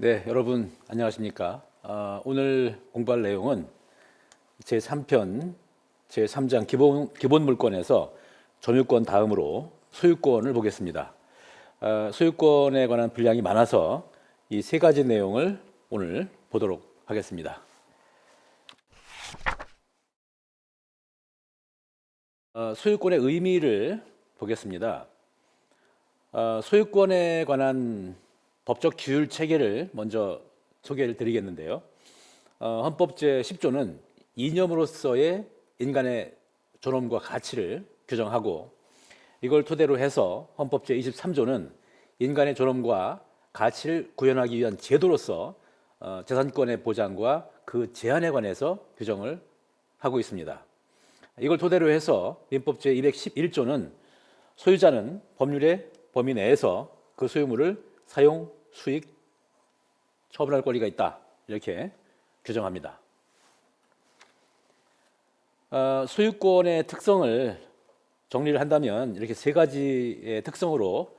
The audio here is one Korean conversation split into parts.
네, 여러분 안녕하십니까? 오늘 공부할 내용은 제3편 제3장 기본 물권에서 점유권 다음으로 소유권을 보겠습니다. 소유권에 관한 분량이 많아서 이 세 가지 내용을 오늘 보도록 하겠습니다. 소유권의 의미를 보겠습니다. 소유권에 관한 법적 규율 체계를 먼저 소개를 드리겠는데요. 헌법 제10조는 이념으로서의 인간의 존엄과 가치를 규정하고, 이걸 토대로 해서 헌법 제23조는 인간의 존엄과 가치를 구현하기 위한 제도로서 재산권의 보장과 그 제한에 관해서 규정을 하고 있습니다. 이걸 토대로 해서 민법 제211조는 소유자는 법률의 범위 내에서 그 소유물을 사용, 수익, 처분할 권리가 있다, 이렇게 규정합니다. 소유권의 특성을 정리를 한다면 이렇게 세 가지의 특성으로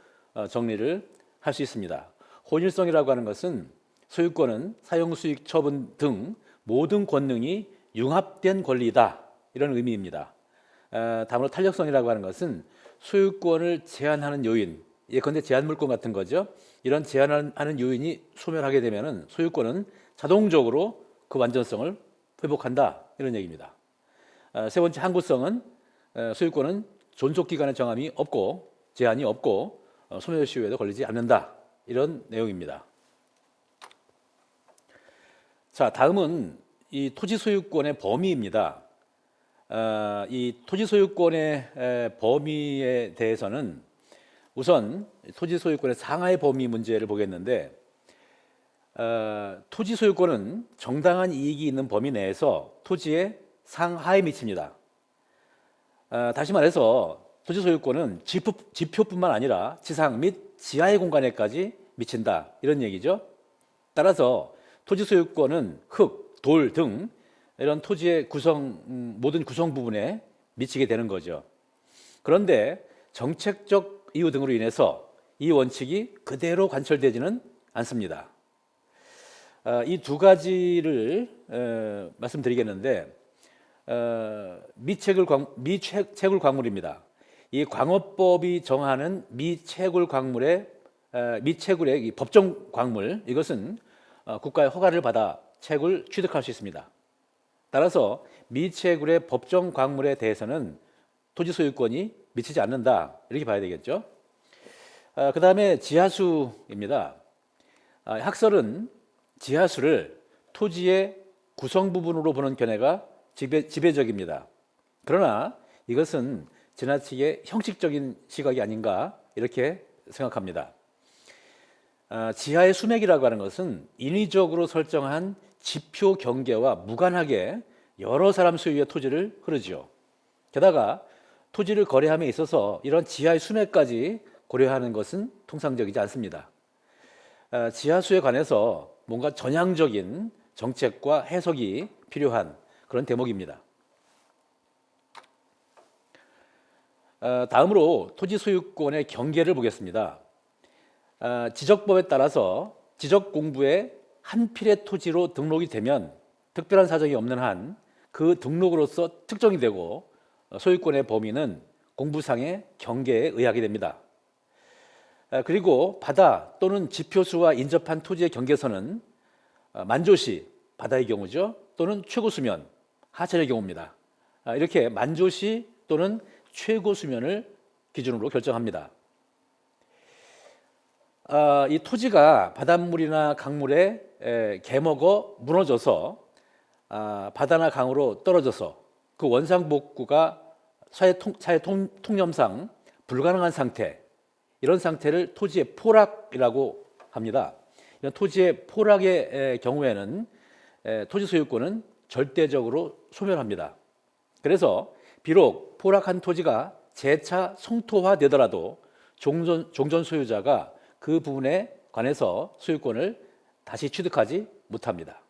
정리를 할 수 있습니다. 혼일성이라고 하는 것은 소유권은 사용, 수익, 처분 등 모든 권능이 융합된 권리이다, 이런 의미입니다. 다음으로 탄력성이라고 하는 것은 소유권을 제한하는 요인, 예컨대 제한물권 같은 거죠. 이런 제한하는 요인이 소멸하게 되면 소유권은 자동적으로 그 완전성을 회복한다, 이런 얘기입니다. 세 번째, 항구성은 소유권은 존속기간의 정함이 없고 제한이 없고 소멸시효에도 걸리지 않는다, 이런 내용입니다. 자, 다음은 이 토지 소유권의 범위입니다. 이 토지 소유권의 범위에 대해서는 우선 토지 소유권의 상하의 범위 문제를 보겠는데, 토지 소유권은 정당한 이익이 있는 범위 내에서 토지의 상하에 미칩니다. 다시 말해서 토지 소유권은 지표뿐만 아니라 지상 및 지하의 공간에까지 미친다, 이런 얘기죠. 따라서 토지 소유권은 흙, 돌 등 이런 토지의 모든 구성 부분에 미치게 되는 거죠. 그런데 정책적 이유 등으로 인해서 이 원칙이 그대로 관철되지는 않습니다. 이 두 가지를 말씀드리겠는데, 미채굴 광물입니다. 이 광업법이 정하는 미채굴의 이 법정 광물, 이것은 국가의 허가를 받아 채굴 취득할 수 있습니다. 따라서 미채굴의 법정 광물에 대해서는 토지 소유권이 미치지 않는다, 이렇게 봐야 되겠죠. 그 다음에 지하수입니다. 학설은 지하수를 토지의 구성 부분으로 보는 견해가 지배적입니다. 그러나 이것은 지나치게 형식적인 시각이 아닌가, 이렇게 생각합니다. 지하의 수맥이라고 하는 것은 인위적으로 설정한 지표 경계와 무관하게 여러 사람 소유의 토지를 흐르죠. 게다가 토지를 거래함에 있어서 이런 지하의 수맥까지 고려하는 것은 통상적이지 않습니다. 지하수에 관해서 뭔가 전향적인 정책과 해석이 필요한 그런 대목입니다. 다음으로 토지 소유권의 경계를 보겠습니다. 지적법에 따라서 지적공부에 한 필의 토지로 등록이 되면 특별한 사정이 없는 한 그 등록으로서 특정이 되고, 소유권의 범위는 공부상의 경계에 의하게 됩니다. 그리고 바다 또는 지표수와 인접한 토지의 경계선은 만조시, 바다의 경우죠, 또는 최고수면, 하천의 경우입니다. 이렇게 만조시 또는 최고수면을 기준으로 결정합니다. 이 토지가 바닷물이나 강물에 개먹어 무너져서 바다나 강으로 떨어져서 그 원상복구가 사회 통념상 불가능한 상태, 이런 상태를 토지의 포락이라고 합니다. 이런 토지의 포락의 경우에는 토지 소유권은 절대적으로 소멸합니다. 그래서 비록 포락한 토지가 재차 성토화되더라도 종전 소유자가 그 부분에 관해서 소유권을 다시 취득하지 못합니다.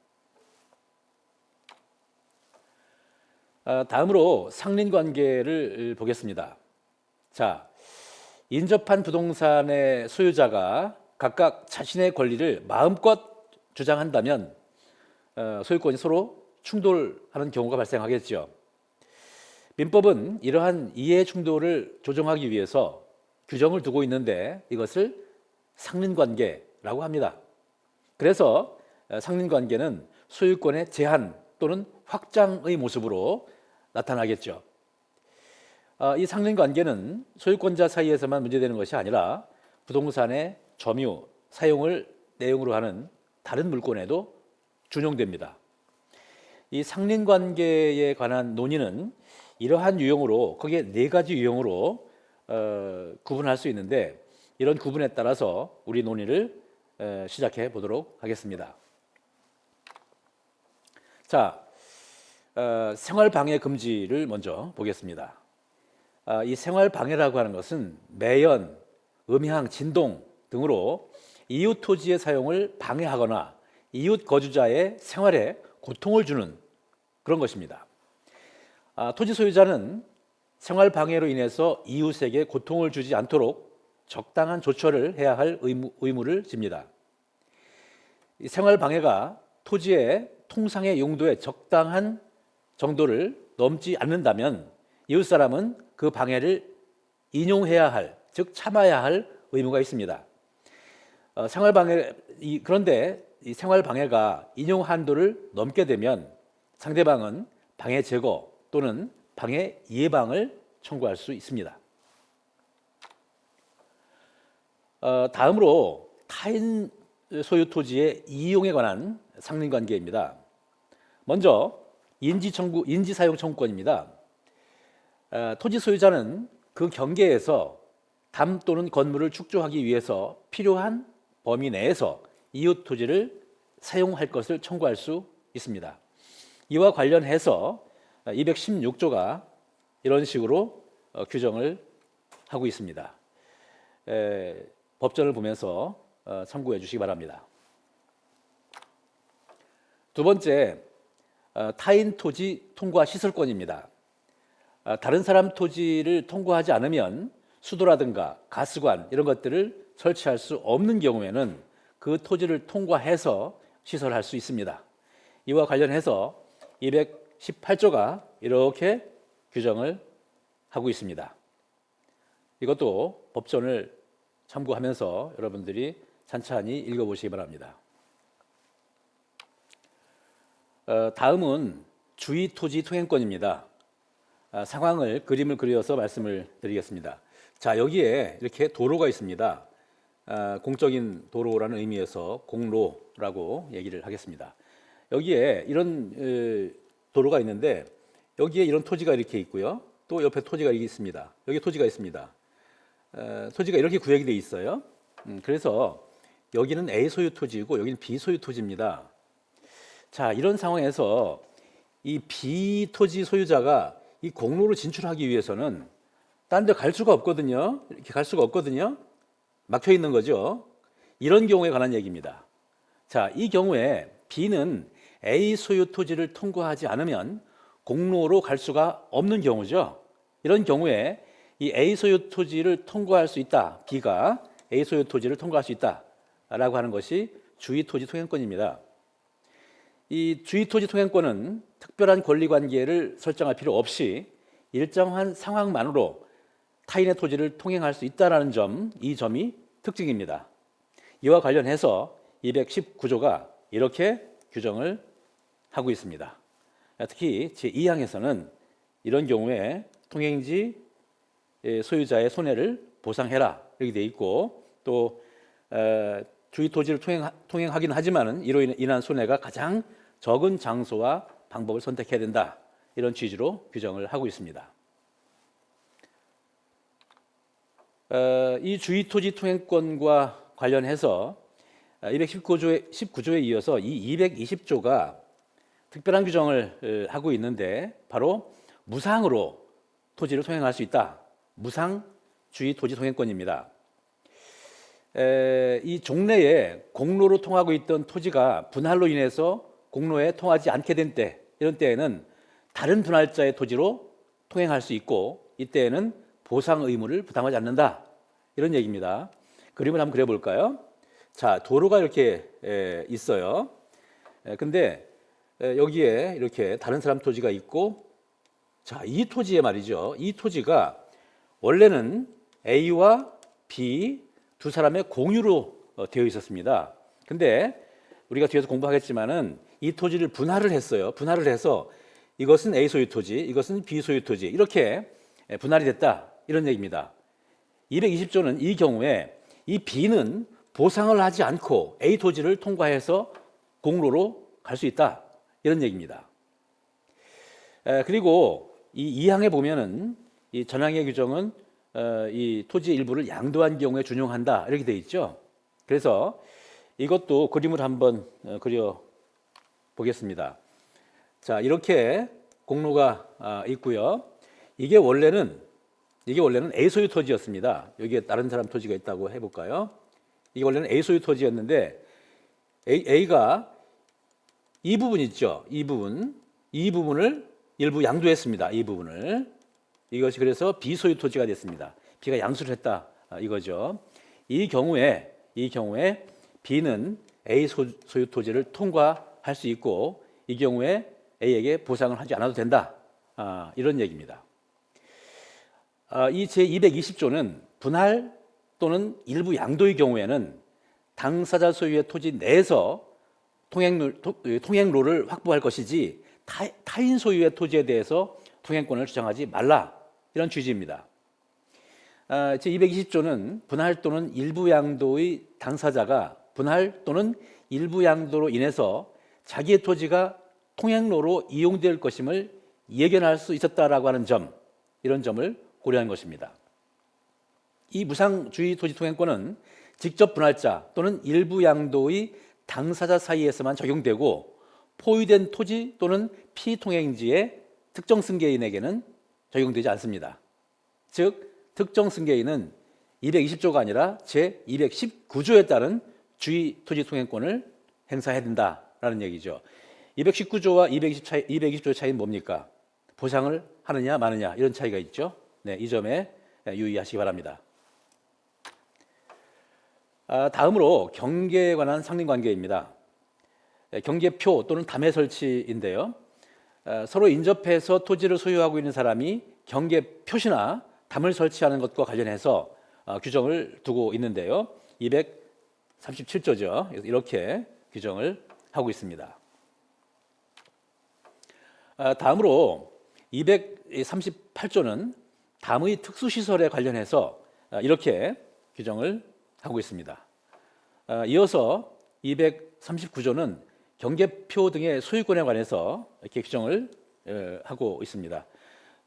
다음으로 상린관계를 보겠습니다. 자, 인접한 부동산의 소유자가 각각 자신의 권리를 마음껏 주장한다면 소유권이 서로 충돌하는 경우가 발생하겠죠. 민법은 이러한 이해 충돌을 조정하기 위해서 규정을 두고 있는데 이것을 상린관계라고 합니다. 그래서 상린관계는 소유권의 제한 또는 확장의 모습으로 나타나겠죠. 이 상린관계는 소유권자 사이에서만 문제되는 것이 아니라 부동산의 점유, 사용을 내용으로 하는 다른 물권에도 준용됩니다. 이 상린관계에 관한 논의는 이러한 유형으로, 거기에 4가지 유형으로 구분할 수 있는데 이런 구분에 따라서 우리 논의를 시작해 보도록 하겠습니다. 자, 생활방해 금지를 먼저 보겠습니다. 이 생활방해라고 하는 것은 매연, 음향, 진동 등으로 이웃 토지의 사용을 방해하거나 이웃 거주자의 생활에 고통을 주는 그런 것입니다. 토지 소유자는 생활 방해로 인해서 이웃에게 고통을 주지 않도록 적당한 조처를 해야 할 의무를 집니다. 이 생활 방해가 토지의 통상의 용도에 적당한 정도를 넘지 않는다면 이웃 사람은 그 방해를 인용해야 할, 즉 참아야 할 의무가 있습니다. 그런데 이 생활 방해가 인용 한도를 넘게 되면 상대방은 방해 제거 또는 방해 예방을 청구할 수 있습니다. 다음으로 타인 소유 토지의 이용에 관한 상린관계입니다. 먼저 인지사용 청구권입니다. 토지 소유자는 그 경계에서 담 또는 건물을 축조하기 위해서 필요한 범위 내에서 이웃 토지를 사용할 것을 청구할 수 있습니다. 이와 관련해서 216조가 이런 식으로 규정을 하고 있습니다. 법전을 보면서 참고해 주시기 바랍니다. 두 번째, 타인 토지 통과 시설권입니다. 다른 사람 토지를 통과하지 않으면 수도라든가 가스관 이런 것들을 설치할 수 없는 경우에는 그 토지를 통과해서 시설할 수 있습니다. 이와 관련해서 218조가 이렇게 규정을 하고 있습니다. 이것도 법전을 참고하면서 여러분들이 찬찬히 읽어보시기 바랍니다. 다음은 주의토지 통행권입니다. 상황을 그림을 그려서 말씀을 드리겠습니다. 자, 여기에 이렇게 도로가 있습니다. 공적인 도로라는 의미에서 공로라고 얘기를 하겠습니다. 여기에 이런 도로가 있는데 여기에 이런 토지가 이렇게 있고요. 또 옆에 토지가 이렇게 있습니다. 여기 토지가 있습니다. 토지가 이렇게 구역이 되어 있어요. 그래서 여기는 A 소유 토지이고 여기는 B 소유 토지입니다. 자, 이런 상황에서 이 B 토지 소유자가 이 공로로 진출하기 위해서는 딴 데 갈 수가 없거든요. 이렇게 갈 수가 없거든요. 막혀 있는 거죠. 이런 경우에 관한 얘기입니다. 자, 이 경우에 B는 A 소유 토지를 통과하지 않으면 공로로 갈 수가 없는 경우죠. 이런 경우에 이 A 소유 토지를 통과할 수 있다. B가 A 소유 토지를 통과할 수 있다라고 하는 것이 주의토지 통행권입니다. 이 주의토지 통행권은 특별한 권리관계를 설정할 필요 없이 일정한 상황만으로 타인의 토지를 통행할 수 있다는 점, 이 점이 특징입니다. 이와 관련해서 219조가 이렇게 규정을 하고 있습니다. 특히 제2항에서는 이런 경우에 통행지 소유자의 손해를 보상해라 이렇게 되어 있고 또 주의토지를 통행하긴 하지만은 이로 인한 손해가 가장 적은 장소와 방법을 선택해야 된다 이런 취지로 규정을 하고 있습니다. 이 주의토지 통행권과 관련해서 219조에 이어서 이 220조가 특별한 규정을 하고 있는데 바로 무상으로 토지를 통행할 수 있다. 무상 주의토지 통행권입니다. 이 종래에 공로로 통하고 있던 토지가 분할로 인해서 공로에 통하지 않게 된 때, 이런 때에는 다른 분할자의 토지로 통행할 수 있고 이때에는 보상 의무를 부담하지 않는다 이런 얘기입니다. 그림을 한번 그려볼까요? 자, 도로가 이렇게 있어요. 근데 여기에 이렇게 다른 사람 토지가 있고, 자, 이 토지에 말이죠. 이 토지가 원래는 A와 B 두 사람의 공유로 되어 있었습니다. 근데 우리가 뒤에서 공부하겠지만은 이 토지를 분할을 했어요. 분할을 해서 이것은 A 소유 토지, 이것은 B 소유 토지, 이렇게 분할이 됐다, 이런 얘기입니다. 220조는 이 경우에 이 B는 보상을 하지 않고 A 토지를 통과해서 공로로 갈 수 있다, 이런 얘기입니다. 그리고 이 2항에 보면은 이 전항의 규정은 이 토지 일부를 양도한 경우에 준용한다, 이렇게 되어 있죠. 그래서 이것도 그림을 한번 그려 보겠습니다. 자, 이렇게 공로가 있고요. 이게 원래는 A 소유 토지였습니다. 여기에 다른 사람 토지가 있다고 해볼까요? 이게 원래는 A 소유 토지였는데 A가 이 부분 있죠. 이 부분을 일부 양도했습니다. 이 부분을. 이것이 그래서 B 소유 토지가 됐습니다. B가 양수를 했다, 이거죠. 이 경우에 B는 A 소유 토지를 통과할 수 있고, 이 경우에 A에게 보상을 하지 않아도 된다, 이런 얘기입니다. 이 제220조는 분할 또는 일부 양도의 경우에는 당사자 소유의 토지 내에서 통행로를 확보할 것이지 타인 소유의 토지에 대해서 통행권을 주장하지 말라, 이런 취지입니다. 제220조는 분할 또는 일부 양도의 당사자가 분할 또는 일부 양도로 인해서 자기의 토지가 통행로로 이용될 것임을 예견할 수 있었다라고 하는 점, 이런 점을 고려한 것입니다. 이 무상주의 토지 통행권은 직접 분할자 또는 일부 양도의 당사자 사이에서만 적용되고, 포위된 토지 또는 피통행지의 특정 승계인에게는 적용되지 않습니다. 즉, 특정 승계인은 220조가 아니라 제219조에 따른 주의 토지 통행권을 행사해야 된다라는 얘기죠. 219조와 220조의 차이는 뭡니까? 보상을 하느냐 마느냐, 이런 차이가 있죠. 네, 이 점에 유의하시기 바랍니다. 다음으로 경계에 관한 상린관계입니다. 경계표 또는 담회 설치인데요. 서로 인접해서 토지를 소유하고 있는 사람이 경계표시나 담을 설치하는 것과 관련해서 규정을 두고 있는데요. 237조죠. 이렇게 규정을 하고 있습니다. 다음으로 238조는 담의 특수시설에 관련해서 이렇게 규정을 하고 있습니다. 이어서 239조는 경계표 등의 소유권에 관해서 이렇게 규정을 하고 있습니다.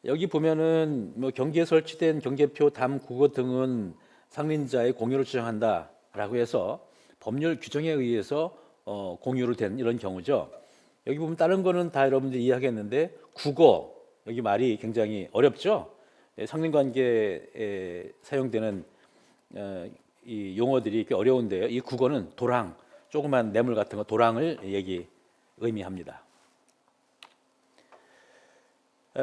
여기 보면은 뭐 경계에 설치된 경계표, 담, 국어 등은 상린자의 공유를 주장한다라고 해서 법률 규정에 의해서 공유를 된 이런 경우죠. 여기 보면 다른 거는 다 여러분들이 이해하겠는데, 국어, 여기 말이 굉장히 어렵죠. 상린관계에 사용되는 이 용어들이 꽤 어려운데요. 이 국어는 도랑, 조그만 뇌물 같은 거 도랑을 의미합니다.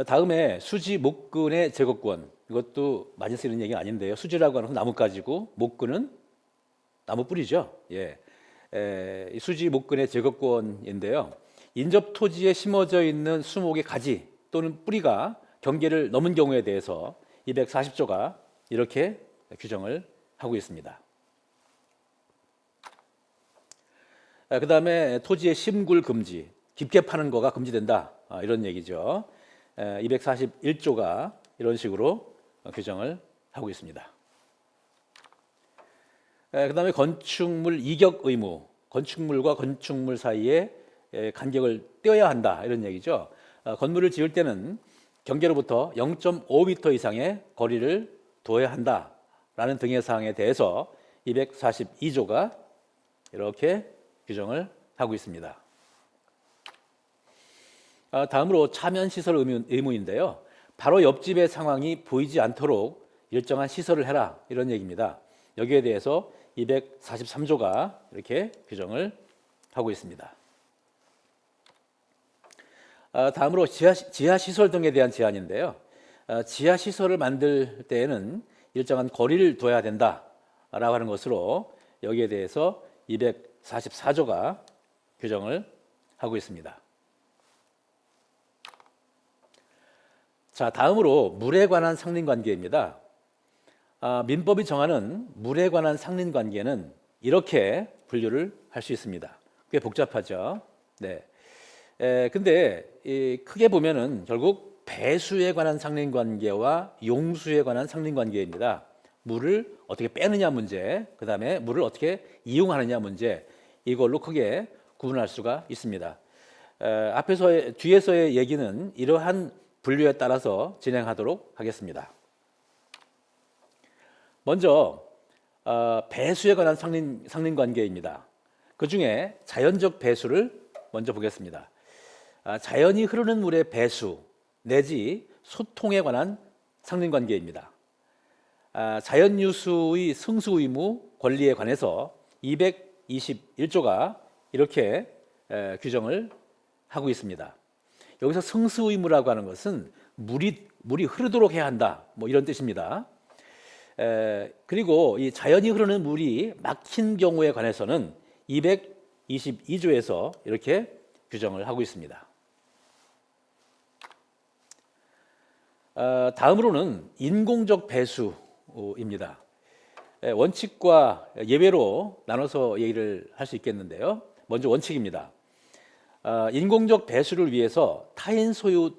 다음에 수지 목근의 제거권, 이것도 많이 쓰는 얘기는 아닌데요. 수지라고 하는 건 나뭇가지고 목근은 나무 뿌리죠. 예. 수지 목근의 제거권인데요. 인접 토지에 심어져 있는 수목의 가지 또는 뿌리가 경계를 넘은 경우에 대해서 240조가 이렇게 규정을 하고 있습니다. 그 다음에 토지의 심굴 금지, 깊게 파는 거가 금지된다, 이런 얘기죠. 241조가 이런 식으로 규정을 하고 있습니다. 그 다음에 건축물 이격 의무, 건축물과 건축물 사이에 간격을 떼어야 한다, 이런 얘기죠. 건물을 지을 때는 경계로부터 0.5m 이상의 거리를 둬야 한다라는 등의 사항에 대해서 242조가 이렇게 규정을 하고 있습니다. 다음으로 차면시설 의무인데요. 바로 옆집의 상황이 보이지 않도록 일정한 시설을 해라, 이런 얘기입니다. 여기에 대해서 243조가 이렇게 규정을 하고 있습니다. 다음으로 지하시설 등에 대한 제한인데요. 지하시설을 만들 때에는 일정한 거리를 둬야 된다라고 하는 것으로 여기에 대해서 244조가 규정을 하고 있습니다. 자, 다음으로 물에 관한 상린관계입니다. 민법이 정하는 물에 관한 상린관계는 이렇게 분류를 할 수 있습니다. 꽤 복잡하죠. 네. 근데 크게 보면은 결국 배수에 관한 상린관계와 용수에 관한 상린관계입니다. 물을 어떻게 빼느냐 문제, 그 다음에 물을 어떻게 이용하느냐 문제, 이걸로 크게 구분할 수가 있습니다. 뒤에서의 얘기는 이러한 분류에 따라서 진행하도록 하겠습니다. 먼저 배수에 관한 상린관계입니다. 그 중에 자연적 배수를 먼저 보겠습니다. 자연이 흐르는 물의 배수 내지 소통에 관한 상린관계입니다. 자연유수의 승수 의무 권리에 관해서 221조가 이렇게 규정을 하고 있습니다. 여기서 승수 의무라고 하는 것은 물이 흐르도록 해야 한다, 뭐 이런 뜻입니다. 그리고 이 자연이 흐르는 물이 막힌 경우에 관해서는 222조에서 이렇게 규정을 하고 있습니다. 다음으로는 인공적 배수입니다. 원칙과 예외로 나눠서 얘기를 할 수 있겠는데요. 먼저 원칙입니다. 인공적 배수를 위해서 타인 소유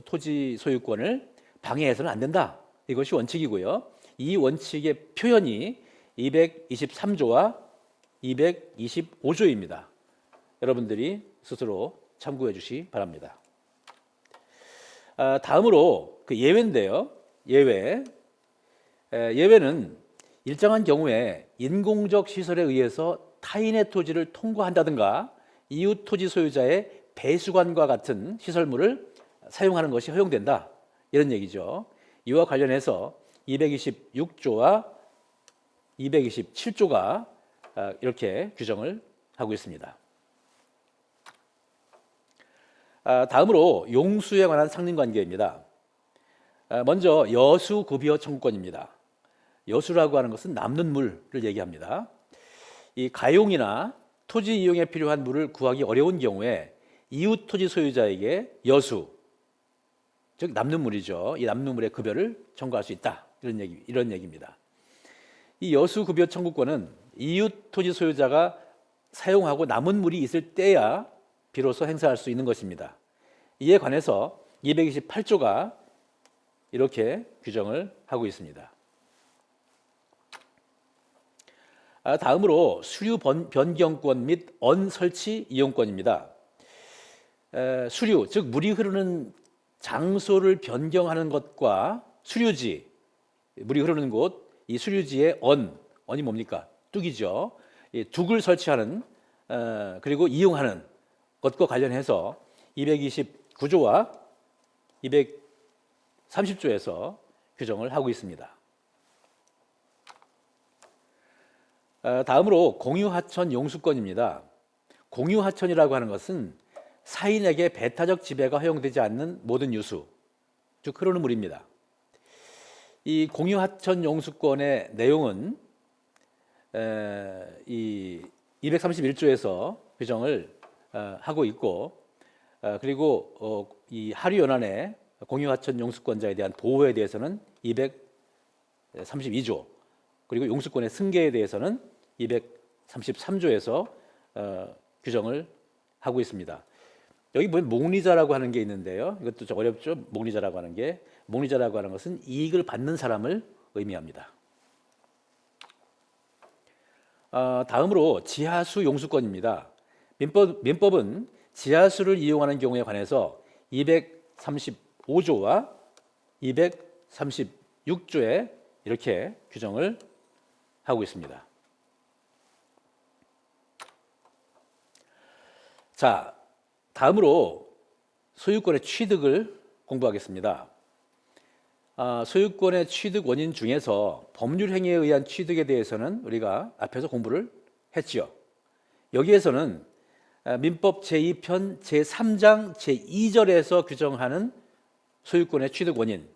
토지 소유권을 방해해서는 안 된다. 이것이 원칙이고요. 이 원칙의 표현이 223조와 225조입니다. 여러분들이 스스로 참고해 주시기 바랍니다. 다음으로 그 예외인데요. 예외는 일정한 경우에 인공적 시설에 의해서 타인의 토지를 통과한다든가 이웃 토지 소유자의 배수관과 같은 시설물을 사용하는 것이 허용된다, 이런 얘기죠. 이와 관련해서 226조와 227조가 이렇게 규정을 하고 있습니다. 다음으로 용수에 관한 상린관계입니다. 먼저 여수급여 청구권입니다. 여수라고 하는 것은 남는 물을 얘기합니다. 이 가용이나 토지 이용에 필요한 물을 구하기 어려운 경우에 이웃 토지 소유자에게 여수, 즉 남는 물이죠. 이 남는 물의 급여를 청구할 수 있다, 이런 얘기입니다. 이 여수급여 청구권은 이웃 토지 소유자가 사용하고 남은 물이 있을 때야 비로소 행사할 수 있는 것입니다. 이에 관해서 228조가 이렇게 규정을 하고 있습니다. 다음으로 수류 변경권 및 언설치 이용권입니다. 수류, 즉 물이 흐르는 장소를 변경하는 것과 수류지, 물이 흐르는 곳, 이 수류지의 언이 뭡니까? 뚝이죠. 이 뚝을 설치하는 그리고 이용하는 것과 관련해서 229조와 230조에서 규정을 하고 있습니다. 다음으로 공유하천 용수권입니다. 공유하천이라고 하는 것은 사인에게 배타적 지배가 허용되지 않는 모든 유수, 즉 흐르는 물입니다. 이 공유하천 용수권의 내용은 이 231조에서 규정을 하고 있고, 그리고 이 하류연안의 공유하천 용수권자에 대한 보호에 대해서는 232조, 그리고 용수권의 승계에 대해서는 233조에서 규정을 하고 있습니다. 여기 보면 목리자라고 하는 게 있는데요. 이것도 좀 어렵죠. 목리자라고 하는 것은 이익을 받는 사람을 의미합니다. 다음으로 지하수 용수권입니다. 민법은 지하수를 이용하는 경우에 관해서 235조와 236조에 이렇게 규정을 하고 있습니다. 자, 다음으로 소유권의 취득을 공부하겠습니다. 소유권의 취득 원인 중에서 법률 행위에 의한 취득에 대해서는 우리가 앞에서 공부를 했죠. 여기에서는 민법 제2편 제3장 제2절에서 규정하는 소유권의 취득 원인,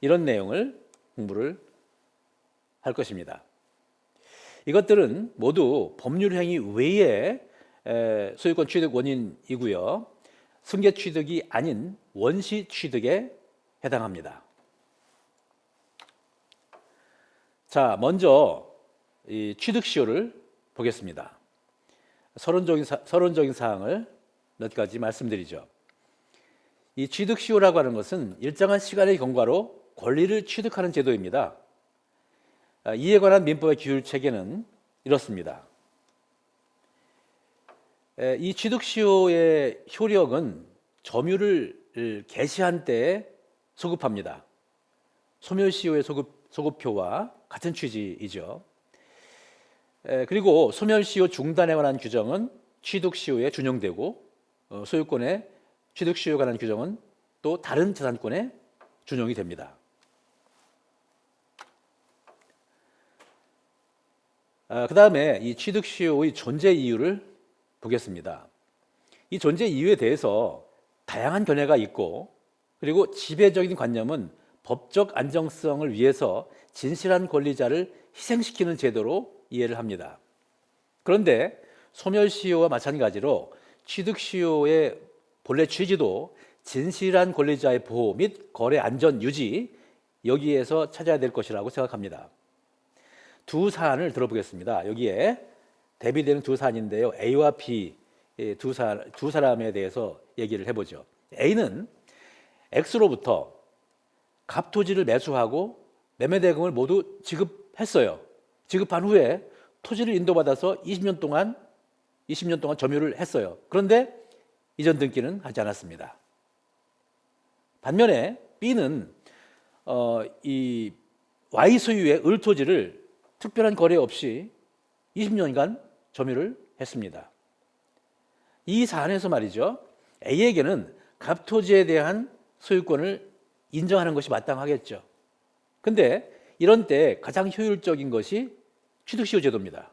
이런 내용을 공부를 할 것입니다. 이것들은 모두 법률 행위 외의 소유권 취득 원인이고요. 승계 취득이 아닌 원시 취득에 해당합니다. 자, 먼저 이 취득 시효를 보겠습니다. 서론적인 사항을 몇 가지 말씀드리죠. 이 취득 시효라고 하는 것은 일정한 시간의 경과로 권리를 취득하는 제도입니다. 이에 관한 민법의 규율 체계는 이렇습니다. 이 취득 시효의 효력은 점유를 개시한 때에 소급합니다. 소멸시효의 소급표와 같은 취지이죠. 그리고 소멸시효 중단에 관한 규정은 취득시효에 준용되고 소유권의 취득시효에 관한 규정은 또 다른 재산권에 준용이 됩니다. 그 다음에 이 취득시효의 존재 이유를 보겠습니다. 이 존재 이유에 대해서 다양한 견해가 있고, 그리고 지배적인 관념은 법적 안정성을 위해서 진실한 권리자를 희생시키는 제도로 이해를 합니다. 그런데 소멸시효와 마찬가지로 취득시효의 본래 취지도 진실한 권리자의 보호 및 거래 안전 유지, 여기에서 찾아야 될 것이라고 생각합니다. 두 사안을 들어보겠습니다. 여기에 대비되는 두 사안인데요. A와 B 두 사람에 대해서 얘기를 해보죠. A는 X로부터 갑토지를 매수하고 매매대금을 모두 지급했어요. 지급한 후에 토지를 인도받아서 20년 동안 점유를 했어요. 그런데 이전 등기는 하지 않았습니다. 반면에 B는 이 Y 소유의 을토지를 특별한 거래 없이 20년간 점유를 했습니다. 이 사안에서 말이죠, A에게는 갑토지에 대한 소유권을 인정하는 것이 마땅하겠죠. 근데 이런 때 가장 효율적인 것이 취득시효 제도입니다.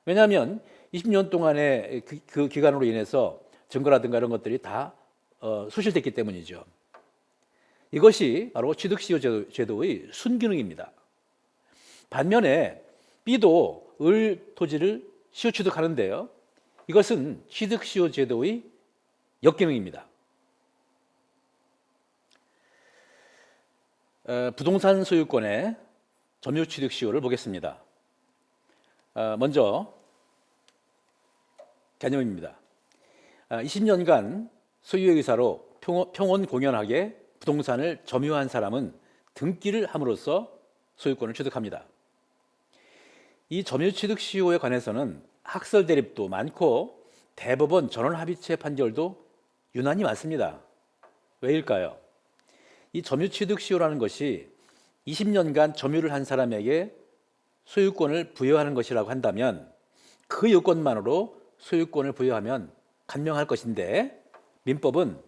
왜냐하면 20년 동안의 그 기간으로 인해서 증거라든가 이런 것들이 다 소실됐기 때문이죠. 이것이 바로 취득시효 제도의 순기능입니다. 반면에 B도 을 토지를 시효 취득하는데요, 이것은 취득시효 제도의 역기능입니다. 부동산 소유권의 점유 취득 시효를 보겠습니다. 먼저 개념입니다. 20년간 소유의 의사로 평온공연하게 부동산을 점유한 사람은 등기를 함으로써 소유권을 취득합니다. 이 점유 취득 시효에 관해서는 학설 대립도 많고 대법원 전원합의체 판결도 유난히 많습니다. 왜일까요? 이 점유 취득 시효라는 것이 20년간 점유를 한 사람에게 소유권을 부여하는 것이라고 한다면 그 요건만으로 소유권을 부여하면 간명할 것인데, 민법은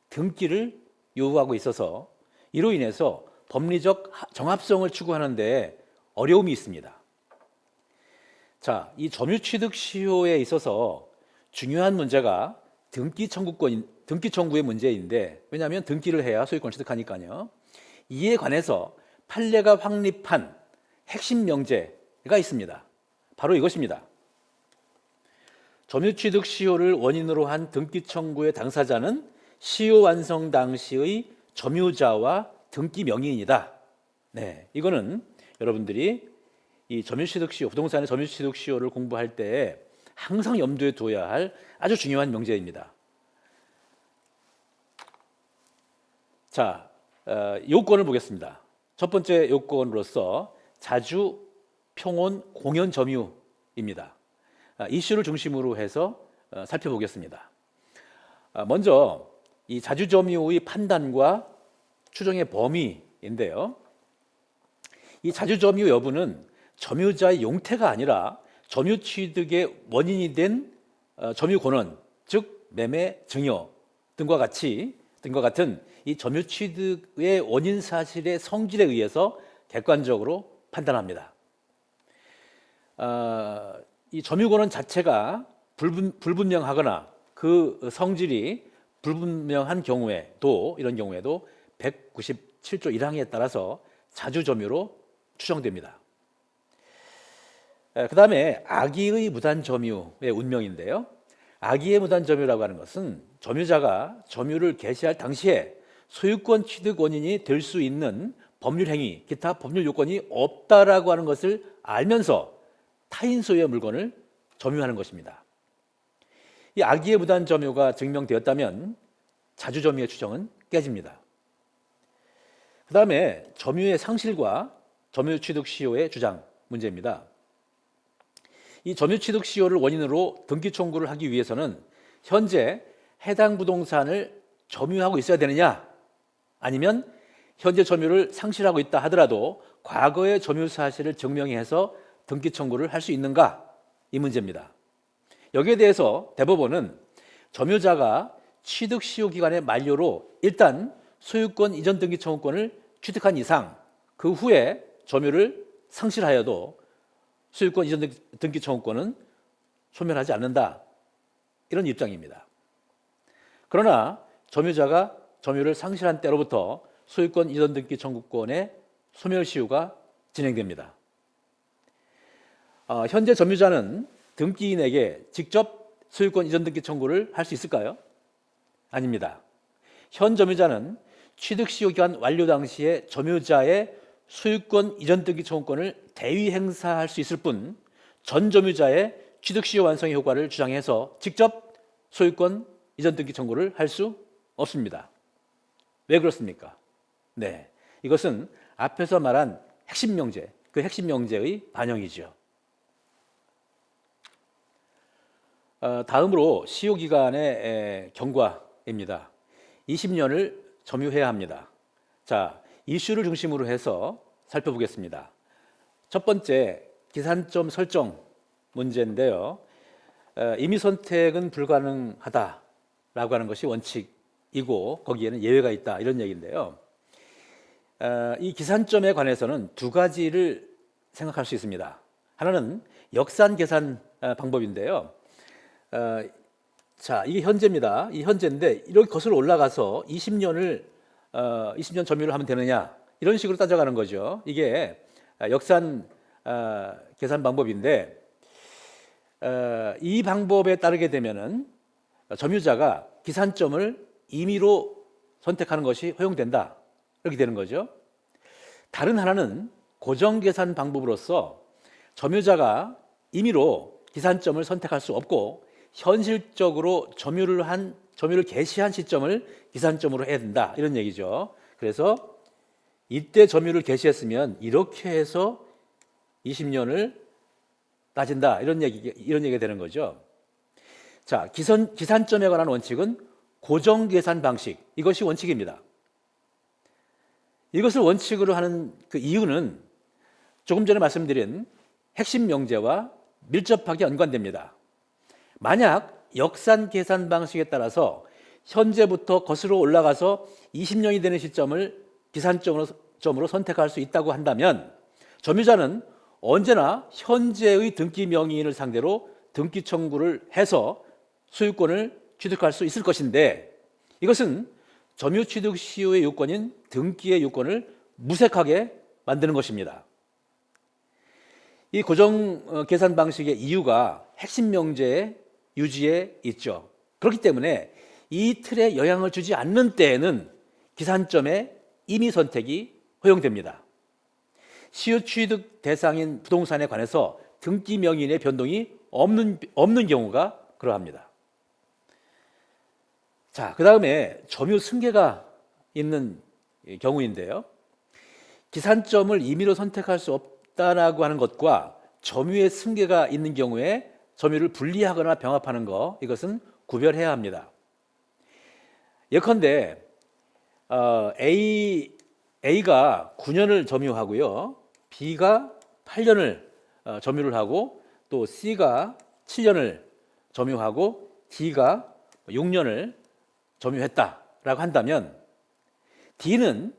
등기를 요구하고 있어서 이로 인해서 법리적 정합성을 추구하는 데 어려움이 있습니다. 자, 이 점유 취득 시효에 있어서 중요한 문제가 등기 청구의 문제인데, 왜냐하면 등기를 해야 소유권 취득하니까요. 이에 관해서 판례가 확립한 핵심 명제가 있습니다. 바로 이것입니다. 점유 취득 시효를 원인으로 한 등기 청구의 당사자는 시효 완성 당시의 점유자와 등기 명의인이다. 네, 이거는 여러분들이 이 점유 취득 시효, 부동산의 점유 취득 시효를 공부할 때 항상 염두에 둬야 할 아주 중요한 명제입니다. 자, 요건을 보겠습니다. 첫 번째 요건으로서 자주, 평온, 공연 점유입니다. 이슈를 중심으로 해서 살펴보겠습니다. 먼저 이 자주 점유의 판단과 추정의 범위인데요. 이 자주 점유 여부는 점유자의 용태가 아니라 점유 취득의 원인이 된 점유 권원, 즉 매매 증여 등과 같은 이 점유 취득의 원인 사실의 성질에 의해서 객관적으로 판단합니다. 이 점유 권원 자체가 불분명하거나 그 성질이 불분명한 경우에도, 이런 경우에도 197조 1항에 따라서 자주 점유로 추정됩니다. 그 다음에 악의의 무단 점유의 운명인데요. 악의의 무단 점유라고 하는 것은 점유자가 점유를 개시할 당시에 소유권 취득 원인이 될 수 있는 법률 행위, 기타 법률 요건이 없다라고 하는 것을 알면서 타인 소유의 물건을 점유하는 것입니다. 이 악의의 무단 점유가 증명되었다면 자주점유의 추정은 깨집니다. 그 다음에 점유의 상실과 점유 취득 시효의 주장 문제입니다. 이 점유 취득 시효를 원인으로 등기 청구를 하기 위해서는 현재 해당 부동산을 점유하고 있어야 되느냐, 아니면 현재 점유를 상실하고 있다 하더라도 과거의 점유 사실을 증명해서 등기 청구를 할 수 있는가, 이 문제입니다. 여기에 대해서 대법원은 점유자가 취득 시효 기간의 만료로 일단 소유권 이전 등기 청구권을 취득한 이상 그 후에 점유를 상실하여도 소유권 이전 등기 청구권은 소멸하지 않는다, 이런 입장입니다. 그러나 점유자가 점유를 상실한 때로부터 소유권 이전 등기 청구권의 소멸 시효가 진행됩니다. 현재 점유자는 등기인에게 직접 소유권 이전 등기 청구를 할 수 있을까요? 아닙니다. 현 점유자는 취득 시효 기간 완료 당시에 점유자의 소유권 이전 등기 청구권을 대위 행사할 수 있을 뿐 전 점유자의 취득 시효 완성의 효과를 주장해서 직접 소유권 이전 등기 청구를 할 수 없습니다. 왜 그렇습니까? 네, 이것은 앞에서 말한 핵심 명제, 그 핵심 명제의 반영이죠. 다음으로 시효 기간의 경과입니다. 20년을 점유해야 합니다. 자, 이슈를 중심으로 해서 살펴보겠습니다. 첫 번째, 기산점 설정 문제인데요. 임의 선택은 불가능하다라고 하는 것이 원칙이고 거기에는 예외가 있다, 이런 얘기인데요. 이 기산점에 관해서는 두 가지를 생각할 수 있습니다. 하나는 역산 계산 방법인데요. 자, 이게 현재입니다. 이 현재인데 이렇게 거슬러 올라가서 20년 점유를 하면 되느냐, 이런 식으로 따져가는 거죠. 이게 역산 계산 방법인데 이 방법에 따르게 되면은 점유자가 기산점을 임의로 선택하는 것이 허용된다, 이렇게 되는 거죠. 다른 하나는 고정 계산 방법으로서 점유자가 임의로 기산점을 선택할 수 없고 현실적으로 점유를 개시한 시점을 기산점으로 해야 된다, 이런 얘기죠. 그래서 이때 점유를 개시했으면 이렇게 해서 20년을 따진다, 이런 얘기가 되는 거죠. 자, 기산점에 관한 원칙은 고정 계산 방식, 이것이 원칙입니다. 이것을 원칙으로 하는 그 이유는 조금 전에 말씀드린 핵심 명제와 밀접하게 연관됩니다. 만약 역산 계산 방식에 따라서 현재부터 거슬러 올라가서 20년이 되는 시점을 기산점으로 선택할 수 있다고 한다면 점유자는 언제나 현재의 등기 명의인을 상대로 등기 청구를 해서 소유권을 취득할 수 있을 것인데 이것은 점유 취득 시효의 요건인 등기의 요건을 무색하게 만드는 것입니다. 이 고정 계산 방식의 이유가 핵심 명제의 유지에 있죠. 그렇기 때문에 이 틀에 영향을 주지 않는 때에는 기산점의 임의 선택이 허용됩니다. 시효 취득 대상인 부동산에 관해서 등기 명의인의 변동이 없는 경우가 그러합니다. 자, 그 다음에 점유 승계가 있는 경우인데요. 기산점을 임의로 선택할 수 없다라고 하는 것과 점유의 승계가 있는 경우에 점유를 분리하거나 병합하는 것, 이것은 구별해야 합니다. 예컨대 A가 9년을 점유하고요, B가 8년을 점유를 하고 또 C가 7년을 점유하고 D가 6년을 점유했다라고 한다면 D는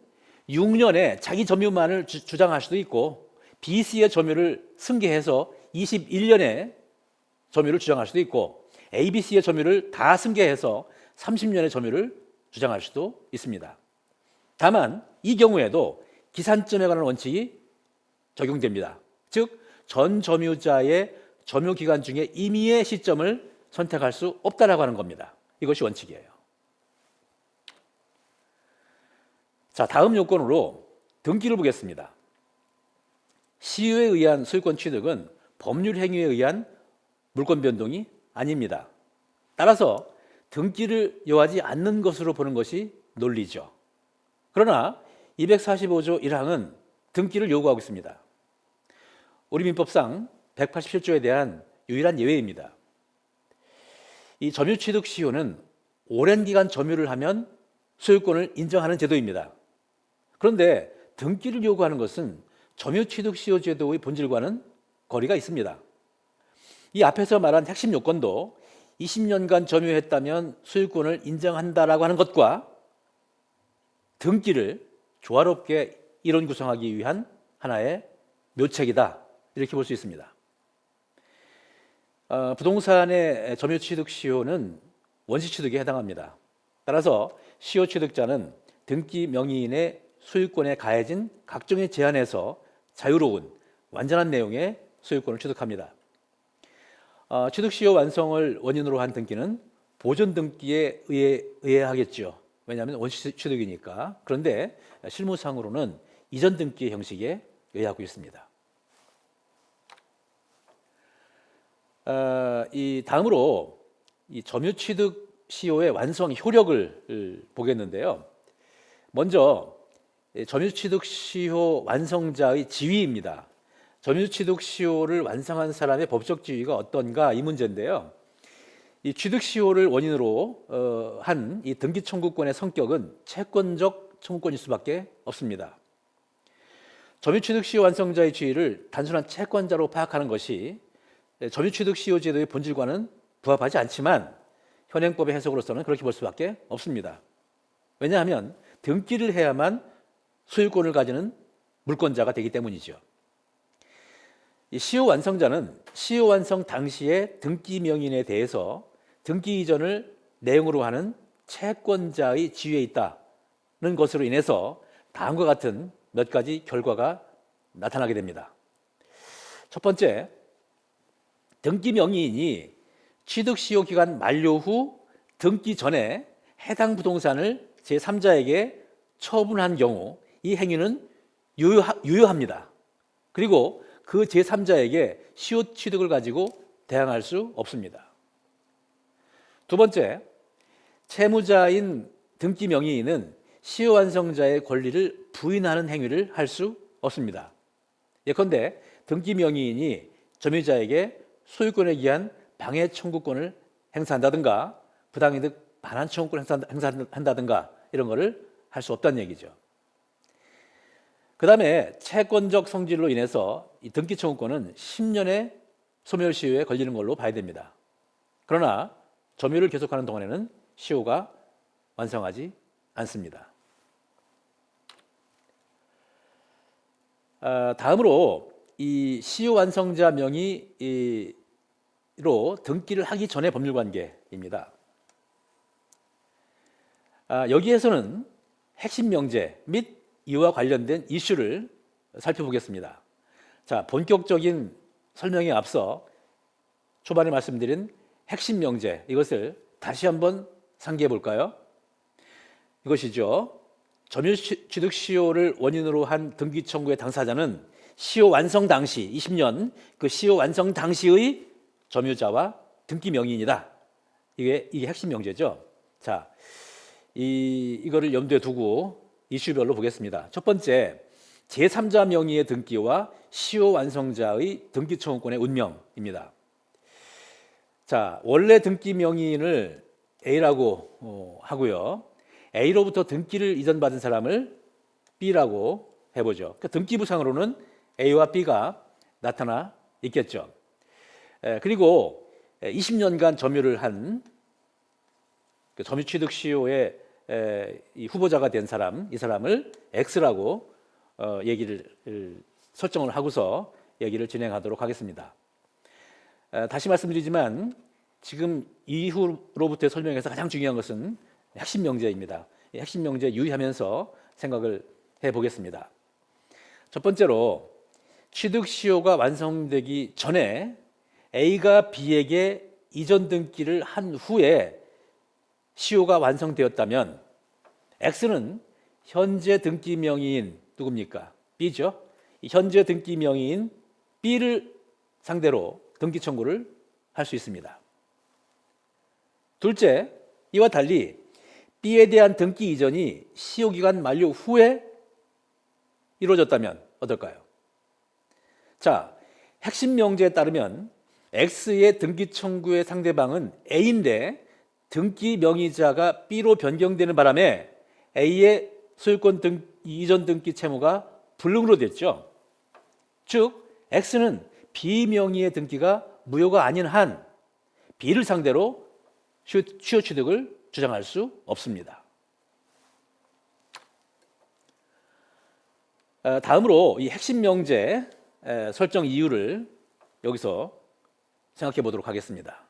6년에 자기 점유만을 주장할 수도 있고 B, C의 점유를 승계해서 21년에 점유를 주장할 수도 있고 A, B, C의 점유를 다 승계해서 30년의 점유를 주장할 수도 있습니다. 다만 이 경우에도 기산점에 관한 원칙이 적용됩니다. 즉 전 점유자의 점유 기간 중에 임의의 시점을 선택할 수 없다라고 하는 겁니다. 이것이 원칙이에요. 자, 다음 요건으로 등기를 보겠습니다. 시효에 의한 소유권 취득은 법률 행위에 의한 물권 변동이 아닙니다. 따라서 등기를 요하지 않는 것으로 보는 것이 논리죠. 그러나 245조 1항은 등기를 요구하고 있습니다. 우리 민법상 187조에 대한 유일한 예외입니다. 이 점유취득 시효는 오랜 기간 점유를 하면 소유권을 인정하는 제도입니다. 그런데 등기를 요구하는 것은 점유취득 시효 제도의 본질과는 거리가 있습니다. 이 앞에서 말한 핵심 요건도 20년간 점유했다면 소유권을 인정한다라고 하는 것과 등기를 조화롭게 이론 구성하기 위한 하나의 묘책이다, 이렇게 볼 수 있습니다. 부동산의 점유취득 시효는 원시취득에 해당합니다. 따라서 시효취득자는 등기 명의인의 소유권에 가해진 각종의 제한에서 자유로운 완전한 내용의 소유권을 취득합니다. 취득시효 완성을 원인으로 한 등기는 보존 등기에 의해야 하겠죠. 왜냐하면 원시취득이니까. 그런데 실무상으로는 이전 등기 형식에 의하고 있습니다. 이 다음으로 이 점유취득 시효의 완성 효력을 보겠는데요. 먼저 점유취득 시효 완성자의 지위입니다. 점유취득 시효를 완성한 사람의 법적 지위가 어떤가, 이 문제인데요. 이 취득 시효를 원인으로 한 이 등기 청구권의 성격은 채권적 청구권일 수밖에 없습니다. 점유취득 시효 완성자의 지위를 단순한 채권자로 파악하는 것이 점유취득 시효 제도의 본질과는 부합하지 않지만 현행법의 해석으로서는 그렇게 볼 수밖에 없습니다. 왜냐하면 등기를 해야만 소유권을 가지는 물권자가 되기 때문이죠. 이 시효 완성자는 시효 완성 당시의 등기 명인에 대해서 등기 이전을 내용으로 하는 채권자의 지위에 있다는 것으로 인해서 다음과 같은 몇 가지 결과가 나타나게 됩니다. 첫 번째, 등기 명의인이 취득 시효 기간 만료 후 등기 전에 해당 부동산을 제3자에게 처분한 경우 이 행위는 유효합니다. 그리고 그 제3자에게 시효 취득을 가지고 대항할 수 없습니다. 두 번째, 채무자인 등기 명의인은 시효 완성자의 권리를 부인하는 행위를 할 수 없습니다. 예컨대 등기 명의인이 점유자에게 소유권에 기한 방해 청구권을 행사한다든가 부당이득 반환 청구권을 행사한다든가 이런 거를 할 수 없다는 얘기죠. 그 다음에 채권적 성질로 인해서 이 등기 청구권은 10년의 소멸시효에 걸리는 걸로 봐야 됩니다. 그러나 점유를 계속하는 동안에는 시효가 완성하지 않습니다. 다음으로 이 시효 완성자 명의로 등기를 하기 전의 법률관계입니다. 여기에서는 핵심 명제 및 이와 관련된 이슈를 살펴보겠습니다. 자, 본격적인 설명에 앞서 초반에 말씀드린 핵심 명제, 이것을 다시 한번 상기해 볼까요? 이것이죠. 점유취득 시효를 원인으로 한 등기 청구의 당사자는 시효 완성 당시 20년 그 시효 완성 당시의 점유자와 등기 명의인이다. 이게 핵심 명제죠. 자, 이거를 염두에 두고 이슈별로 보겠습니다. 첫 번째, 제3자 명의의 등기와 시효 완성자의 등기 청구권의 운명입니다. 자, 원래 등기 명의인을 A라고 하고요. A로부터 등기를 이전받은 사람을 B라고 해보죠. 그러니까 등기부상으로는 A와 B가 나타나 있겠죠. 그리고 20년간 점유를 한 점유취득 시효의 이 후보자가 된 사람, 이 사람을 X라고 얘기를 설정을 하고서 얘기를 진행하도록 하겠습니다. 다시 말씀드리지만 지금 이후로부터의 설명에서 가장 중요한 것은 핵심 명제입니다. 핵심 명제 유의하면서 생각을 해보겠습니다. 첫 번째로 취득 시효가 완성되기 전에 A가 B에게 이전 등기를 한 후에 시효가 완성되었다면 X는 현재 등기 명의인 누굽니까? B죠. 현재 등기 명의인 B를 상대로 등기 청구를 할 수 있습니다. 둘째, 이와 달리 B에 대한 등기 이전이 시효기간 만료 후에 이루어졌다면 어떨까요? 자, 핵심 명제에 따르면 X의 등기 청구의 상대방은 A인데 등기 명의자가 B로 변경되는 바람에 A의 소유권 이전 등기 채무가 불능으로 됐죠. 즉, X는 B 명의의 등기가 무효가 아닌 한 B를 상대로 시효 취득을 주장할 수 없습니다. 다음으로 이 핵심 명제 설정 이유를 여기서 생각해 보도록 하겠습니다.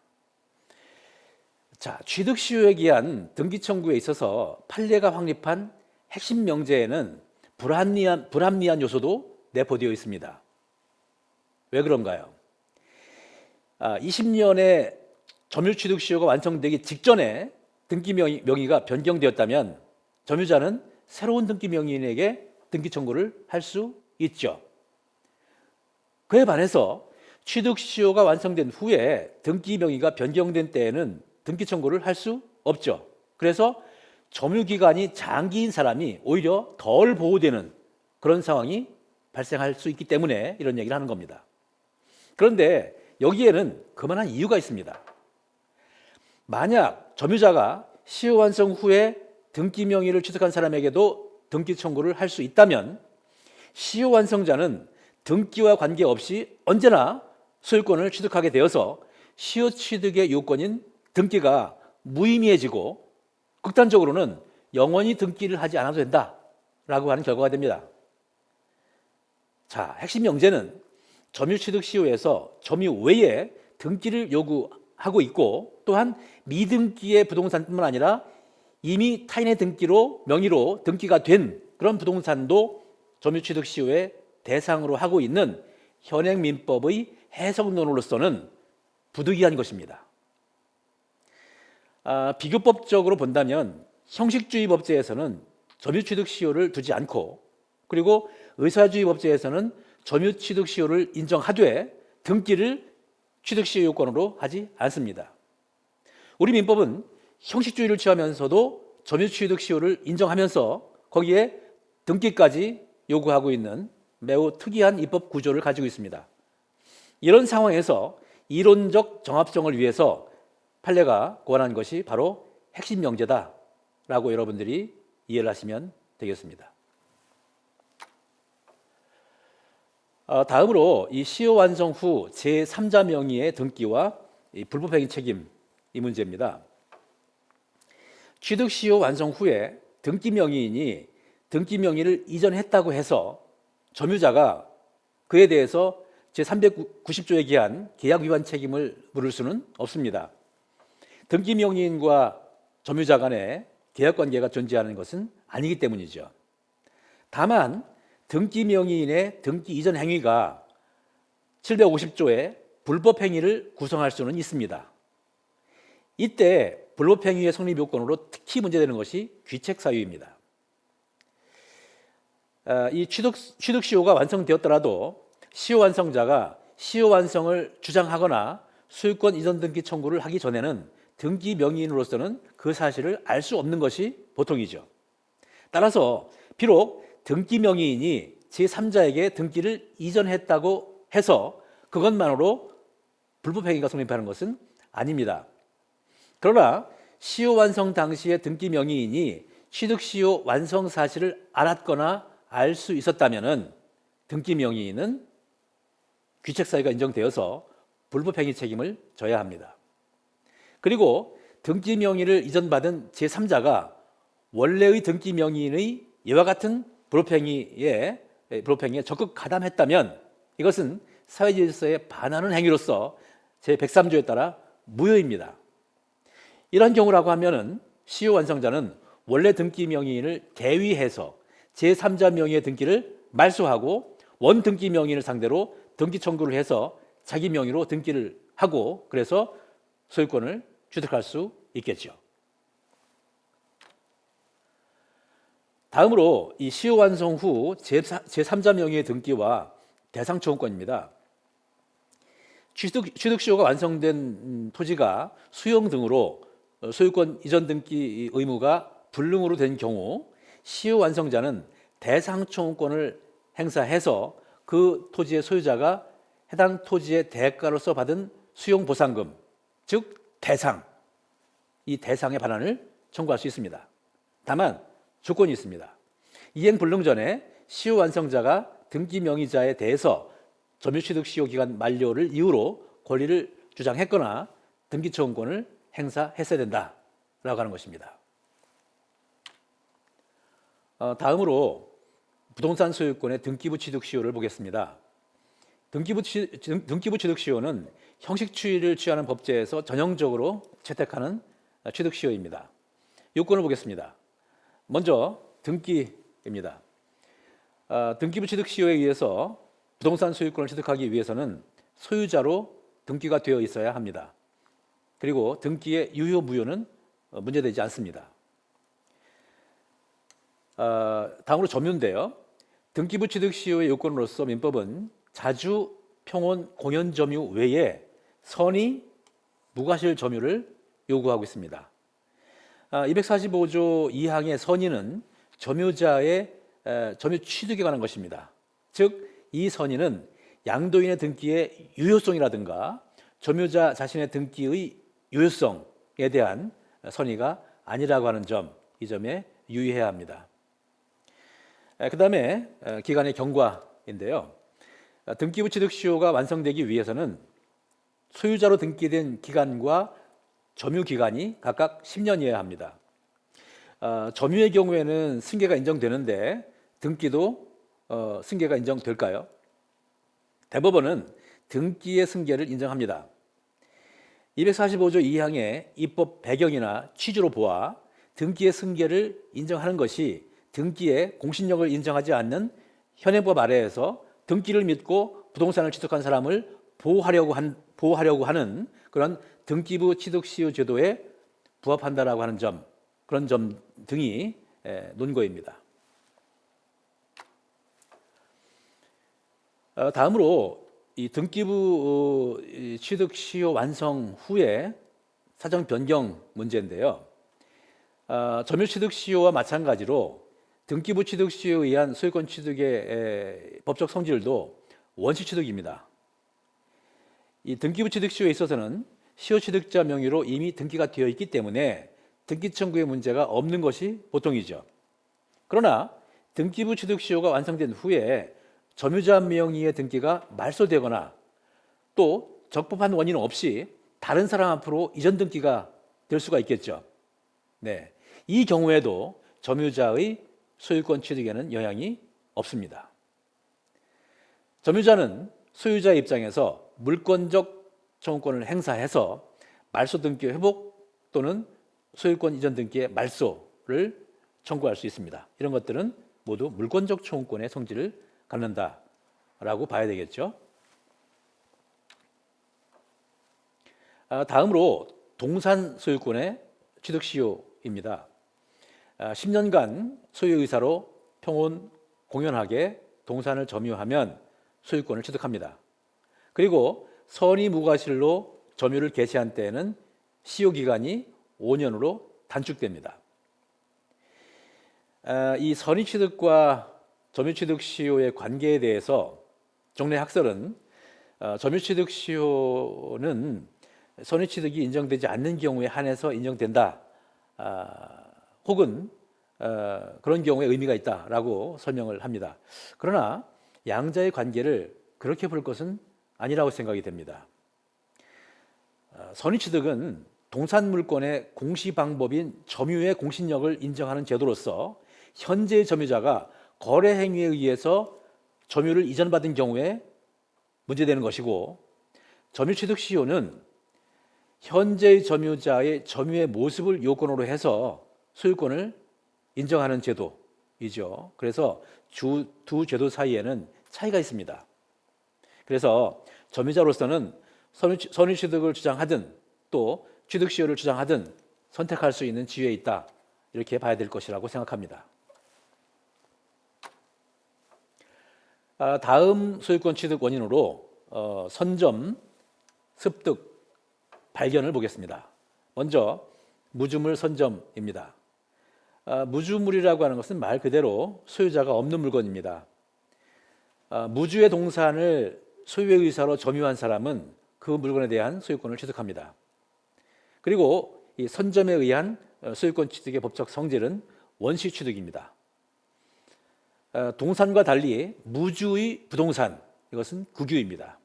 자, 취득 시효에 기한 등기 청구에 있어서 판례가 확립한 핵심 명제에는 불합리한 요소도 내포되어 있습니다. 왜 그런가요? 20년의 점유 취득 시효가 완성되기 직전에 등기 명의가 변경되었다면 점유자는 새로운 등기 명의인에게 등기 청구를 할 수 있죠. 그에 반해서 취득 시효가 완성된 후에 등기 명의가 변경된 때에는 등기 청구를 할 수 없죠. 그래서 점유 기간이 장기인 사람이 오히려 덜 보호되는 그런 상황이 발생할 수 있기 때문에 이런 얘기를 하는 겁니다. 그런데 여기에는 그만한 이유가 있습니다. 만약 점유자가 시효 완성 후에 등기 명의를 취득한 사람에게도 등기 청구를 할 수 있다면 시효 완성자는 등기와 관계없이 언제나 소유권을 취득하게 되어서 시효 취득의 요건인 등기가 무의미해지고 극단적으로는 영원히 등기를 하지 않아도 된다라고 하는 결과가 됩니다. 자, 핵심 명제는 점유 취득 시효에서 점유 외에 등기를 요구하고 있고 또한 미등기의 부동산뿐만 아니라 이미 타인의 명의로 등기가 된 그런 부동산도 점유 취득 시효의 대상으로 하고 있는 현행민법의 해석론으로서는 부득이한 것입니다. 비교법적으로 본다면 형식주의 법제에서는 점유 취득 시효를 두지 않고 그리고 의사주의 법제에서는 점유 취득 시효를 인정하되 등기를 취득 시효 요건으로 하지 않습니다. 우리 민법은 형식주의를 취하면서도 점유 취득 시효를 인정하면서 거기에 등기까지 요구하고 있는 매우 특이한 입법 구조를 가지고 있습니다. 이런 상황에서 이론적 정합성을 위해서 판례가 고안한 것이 바로 핵심 명제다라고 여러분들이 이해를 하시면 되겠습니다. 다음으로 이 시효 완성 후 제3자 명의의 등기와 이 불법행위 책임 이 문제입니다. 취득 시효 완성 후에 등기 명의인이 등기 명의를 이전했다고 해서 점유자가 그에 대해서 제390조에 기한 계약 위반 책임을 물을 수는 없습니다. 등기 명의인과 점유자 간에 계약 관계가 존재하는 것은 아니기 때문이죠. 다만 등기 명의인의 등기 이전 행위가 750조의 불법 행위를 구성할 수는 있습니다. 이때 불법 행위의 성립 요건으로 특히 문제되는 것이 귀책 사유입니다. 이 취득 시효가 완성되었더라도 시효 완성자가 시효 완성을 주장하거나 소유권 이전 등기 청구를 하기 전에는 등기 명의인으로서는 그 사실을 알 수 없는 것이 보통이죠. 따라서 비록 등기 명의인이 제3자에게 등기를 이전했다고 해서 그것만으로 불법 행위가 성립하는 것은 아닙니다. 그러나 시효 완성 당시의 등기 명의인이 취득 시효 완성 사실을 알았거나 알 수 있었다면은 등기 명의인은 귀책 사유가 인정되어서 불법 행위 책임을 져야 합니다. 그리고 등기 명의를 이전받은 제3자가 원래의 등기 명의인의 이와 같은 불법 행위에 적극 가담했다면 이것은 사회 질서에 반하는 행위로서 제103조에 따라 무효입니다. 이런 경우라고 하면은 시효 완성자는 원래 등기 명의인을 개위해서 제3자 명의의 등기를 말소하고 원등기 명의인을 상대로 등기 청구를 해서 자기 명의로 등기를 하고 그래서 소유권을 취득할 수 있겠죠. 다음으로 이 시효 완성 후 제3자 명의의 등기와 대상 청구권입니다. 취득시효가 완성된 토지가 수용 등으로 소유권 이전 등기 의무가 불능으로 된 경우 시효 완성자는 대상 청구권을 행사해서 그 토지의 소유자가 해당 토지의 대가로서 받은 수용 보상금, 즉 대상, 이 대상의 반환을 청구할 수 있습니다. 다만 조건이 있습니다. 이행 불능 전에 시효 완성자가 등기 명의자에 대해서 점유취득 시효 기간 만료를 이유로 권리를 주장했거나 등기 청구권을 행사했어야 된다라고 하는 것입니다. 다음으로 부동산 소유권의 등기부 취득 시효를 보겠습니다. 등기부 취득 시효는 형식 추이를 취하는 법제에서 전형적으로 채택하는 취득 시효입니다. 요건을 보겠습니다. 먼저 등기입니다. 등기부 취득 시효에 의해서 부동산 소유권을 취득하기 위해서는 소유자로 등기가 되어 있어야 합니다. 그리고 등기의 유효 무효는 문제되지 않습니다. 다음으로 점유인데요. 등기부 취득 시효의 요건으로서 민법은 자주, 평온, 공연 점유 외에 선의, 무과실 점유를 요구하고 있습니다. 245조 2항의 선의는 점유자의 점유 취득에 관한 것입니다. 즉, 이 선의는 양도인의 등기의 유효성이라든가 점유자 자신의 등기의 유효성에 대한 선의가 아니라고 하는 점, 이 점에 유의해야 합니다. 그 다음에 기간의 경과인데요. 등기부 취득 시효가 완성되기 위해서는 소유자로 등기된 기간과 점유 기간이 각각 10년이어야 합니다. 점유의 경우에는 승계가 인정되는데 등기도 승계가 인정될까요? 대법원은 등기의 승계를 인정합니다. 245조 2항의 입법 배경이나 취지로 보아 등기의 승계를 인정하는 것이 등기의 공신력을 인정하지 않는 현행법 아래에서 등기를 믿고 부동산을 취득한 사람을 보호하려고 하는 그런 등기부 취득 시효 제도에 부합한다라고 하는 점, 그런 점 등이 논거입니다. 다음으로 이 등기부 취득 시효 완성 후에 사정 변경 문제인데요. 점유 취득 시효와 마찬가지로 등기부 취득 시효에 의한 소유권 취득의 법적 성질도 원시 취득입니다. 이 등기부 취득 시효에 있어서는 시효 취득자 명의로 이미 등기가 되어 있기 때문에 등기 청구의 문제가 없는 것이 보통이죠. 그러나 등기부 취득 시효가 완성된 후에 점유자 명의의 등기가 말소되거나 또 적법한 원인 없이 다른 사람 앞으로 이전 등기가 될 수가 있겠죠. 네, 이 경우에도 점유자의 소유권 취득에는 영향이 없습니다. 점유자는 소유자의 입장에서 물권적 청구권을 행사해서 말소 등기 회복 또는 소유권 이전 등기의 말소를 청구할 수 있습니다. 이런 것들은 모두 물권적 청구권의 성질을 갖는다라고 봐야 되겠죠. 다음으로 동산 소유권의 취득 시효입니다. 10년간 소유 의사로 평온 공연하게 동산을 점유하면 소유권을 취득합니다. 그리고 선의 무과실로 점유를 개시한 때에는 시효 기간이 5년으로 단축됩니다. 이 선의 취득과 점유 취득 시효의 관계에 대해서 종래 학설은 점유 취득 시효는 선의 취득이 인정되지 않는 경우에 한해서 인정된다. 혹은 그런 경우에 의미가 있다라고 설명을 합니다. 그러나 양자의 관계를 그렇게 볼 것은 아니라고 생각이 됩니다. 선의 취득은 동산 물권의 공시 방법인 점유의 공신력을 인정하는 제도로서 현재의 점유자가 거래 행위에 의해서 점유를 이전받은 경우에 문제되는 것이고, 점유 취득 시효는 현재의 점유자의 점유의 모습을 요건으로 해서 소유권을 인정하는 제도이죠. 그래서 두 제도 사이에는 차이가 있습니다. 그래서 점유자로서는 선의취득을 주장하든 또 취득시효를 주장하든 선택할 수 있는 지위에 있다, 이렇게 봐야 될 것이라고 생각합니다. 다음 소유권 취득 원인으로 선점, 습득, 발견을 보겠습니다. 먼저 무주물 선점입니다. 무주물이라고 하는 것은 말 그대로 소유자가 없는 물건입니다. 무주의 동산을 소유의 의사로 점유한 사람은 그 물건에 대한 소유권을 취득합니다. 그리고 이 선점에 의한 소유권 취득의 법적 성질은 원시 취득입니다. 동산과 달리 무주의 부동산, 이것은 국유입니다.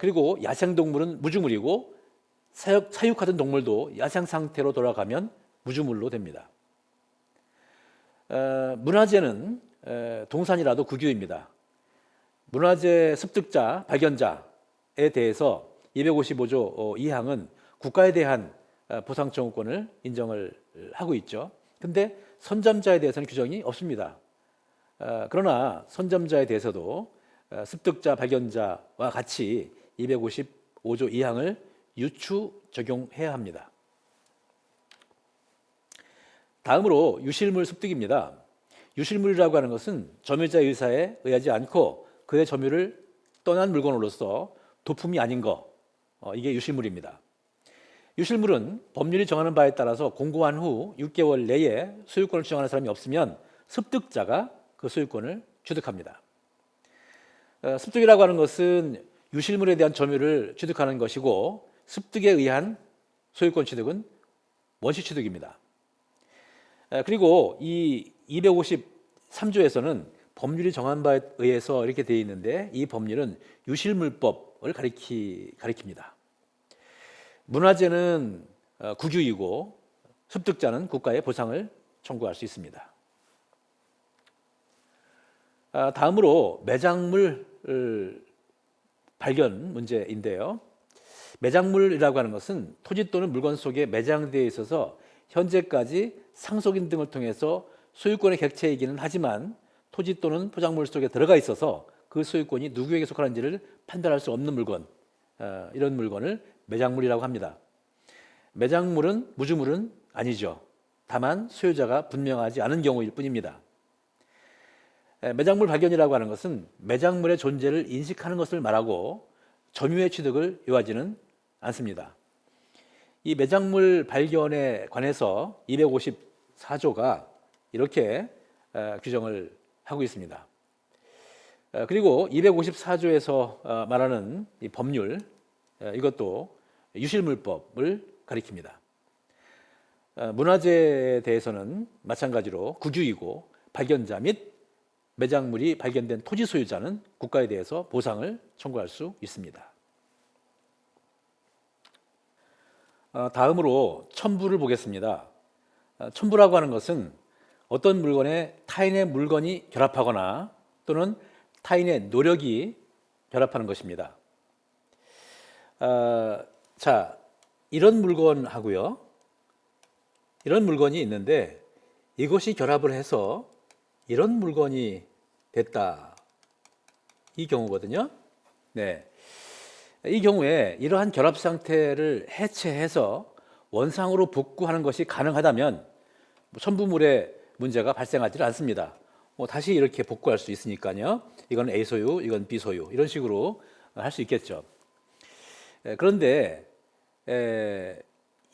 그리고 야생동물은 무주물이고 사육하던 동물도 야생 상태로 돌아가면 무주물로 됩니다. 문화재는 동산이라도 국유입니다. 문화재 습득자, 발견자에 대해서 255조 2항은 국가에 대한 보상 청구권을 인정을 하고 있죠. 근데 선점자에 대해서는 규정이 없습니다. 그러나 선점자에 대해서도 습득자, 발견자와 같이 255조 2항을 유추 적용해야 합니다. 다음으로 유실물 습득입니다. 유실물이라고 하는 것은 점유자의 의사에 의하지 않고 그의 점유를 떠난 물건으로서 도품이 아닌 거, 이게 유실물입니다. 유실물은 법률이 정하는 바에 따라서 공고한 후 6개월 내에 소유권을 주장하는 사람이 없으면 습득자가 그 소유권을 취득합니다. 습득이라고 하는 것은 유실물에 대한 점유를 취득하는 것이고, 습득에 의한 소유권 취득은 원시 취득입니다. 그리고 이 253조에서는 법률이 정한 바에 의해서 이렇게 되어 있는데, 이 법률은 유실물법을 가리킵니다. 문화재는 국유이고 습득자는 국가에 보상을 청구할 수 있습니다. 다음으로 매장물 발견 문제인데요. 매장물이라고 하는 것은 토지 또는 물건 속에 매장되어 있어서 현재까지 상속인 등을 통해서 소유권의 객체이기는 하지만 토지 또는 포장물 속에 들어가 있어서 그 소유권이 누구에게 속하는지를 판별할 수 없는 물건, 이런 물건을 매장물이라고 합니다. 매장물은 무주물은 아니죠. 다만 소유자가 분명하지 않은 경우일 뿐입니다. 매장물 발견이라고 하는 것은 매장물의 존재를 인식하는 것을 말하고 점유의 취득을 요하지는 않습니다. 이 매장물 발견에 관해서 254조가 이렇게 규정을 하고 있습니다. 그리고 254조에서 말하는 이 법률, 이것도 유실물법을 가리킵니다. 문화재에 대해서는 마찬가지로 국유이고 발견자 및 매장물이 발견된 토지 소유자는 국가에 대해서 보상을 청구할 수 있습니다. 다음으로 첨부를 보겠습니다. 첨부라고 하는 것은 어떤 물건에 타인의 물건이 결합하거나 또는 타인의 노력이 결합하는 것입니다. 자, 이런 물건하고요, 이런 물건이 있는데 이것이 결합을 해서 이런 물건이 됐다, 이 경우거든요. 네, 이 경우에 이러한 결합 상태를 해체해서 원상으로 복구하는 것이 가능하다면 첨부물의 문제가 발생하지 않습니다. 다시 이렇게 복구할 수 있으니까요. 이건 A 소유, 이건 B 소유, 이런 식으로 할 수 있겠죠. 그런데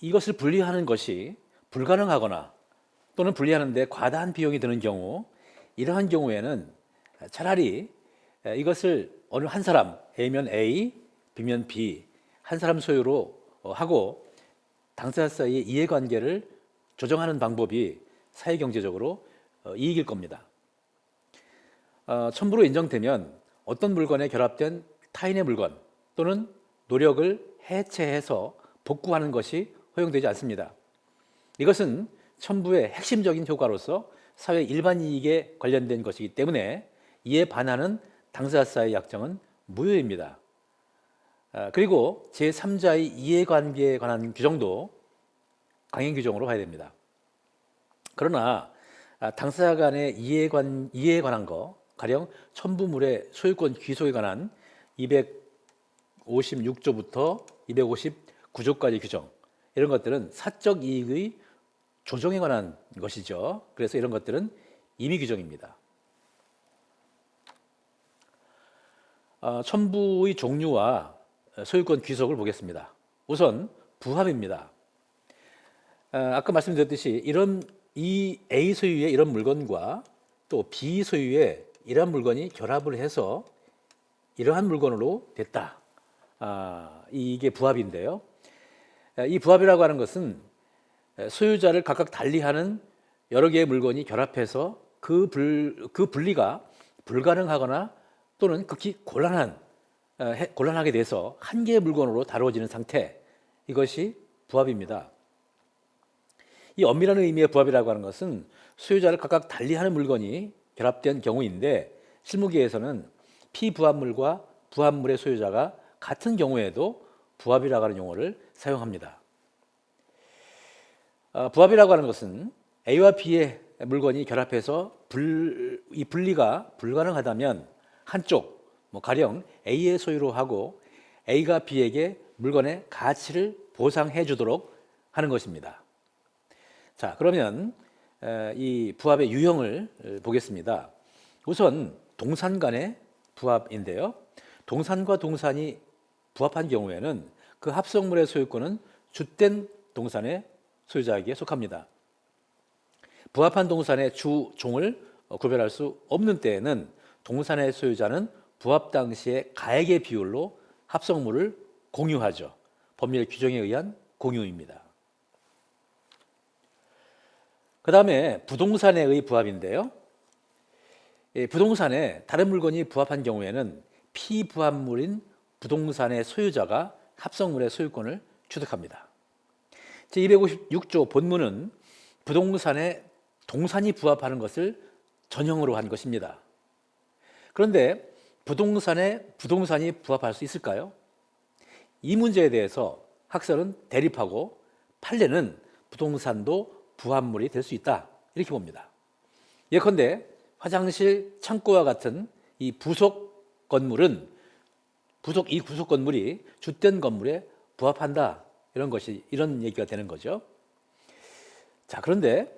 이것을 분리하는 것이 불가능하거나 또는 분리하는데 과다한 비용이 드는 경우, 이러한 경우에는 차라리 이것을 어느 한 사람, A면 A, B면 B, 한 사람 소유로 하고 당사자 사이의 이해관계를 조정하는 방법이 사회경제적으로 이익일 겁니다. 첨부로 인정되면 어떤 물건에 결합된 타인의 물건 또는 노력을 해체해서 복구하는 것이 허용되지 않습니다. 이것은 첨부의 핵심적인 효과로서 사회 일반 이익에 관련된 것이기 때문에 이에 반하는 당사자 사이의 약정은 무효입니다. 그리고 제3자의 이해관계에 관한 규정도 강행 규정으로 봐야 됩니다. 그러나 당사자 간의 이해에 관한 거, 가령 첨부물의 소유권 귀속에 관한 256조부터 259조까지 규정, 이런 것들은 사적 이익의 조정에 관한 것이죠. 그래서 이런 것들은 임의 규정입니다. 첨부의 종류와 소유권 귀속을 보겠습니다. 우선 부합입니다. 아까 말씀드렸듯이 이 A 소유의 이런 물건과 또 B 소유의 이러한 물건이 결합을 해서 이러한 물건으로 됐다. 이게 부합인데요. 이 부합이라고 하는 것은 소유자를 각각 달리하는 여러 개의 물건이 결합해서 그 분리가 불가능하거나 또는 극히 곤란하게 돼서 한 개의 물건으로 다루어지는 상태, 이것이 부합입니다. 이 엄밀한 의미의 부합이라고 하는 것은 소유자를 각각 달리하는 물건이 결합된 경우인데, 실무계에서는 피부합물과 부합물의 소유자가 같은 경우에도 부합이라고 하는 용어를 사용합니다. 부합이라고 하는 것은 A와 B의 물건이 결합해서 이 분리가 불가능하다면 한쪽, 가령 A의 소유로 하고 A가 B에게 물건의 가치를 보상해 주도록 하는 것입니다. 자, 그러면 이 부합의 유형을 보겠습니다. 우선 동산 간의 부합인데요. 동산과 동산이 부합한 경우에는 그 합성물의 소유권은 주된 동산의 소유자에게 속합니다. 부합한 동산의 주, 종을 구별할 수 없는 때에는 동산의 소유자는 부합 당시의 가액의 비율로 합성물을 공유하죠. 법률 규정에 의한 공유입니다. 그 다음에 부동산의 부합인데요. 부동산에 다른 물건이 부합한 경우에는 피부합물인 부동산의 소유자가 합성물의 소유권을 취득합니다. 제256조 본문은 부동산에 동산이 부합하는 것을 전형으로 한 것입니다. 그런데 부동산에 부동산이 부합할 수 있을까요? 이 문제에 대해서 학설은 대립하고 판례는 부동산도 부합물이 될 수 있다, 이렇게 봅니다. 예컨대 화장실, 창고와 같은 이 부속 건물이 주된 건물에 부합한다, 이런 얘기가 되는 거죠. 자, 그런데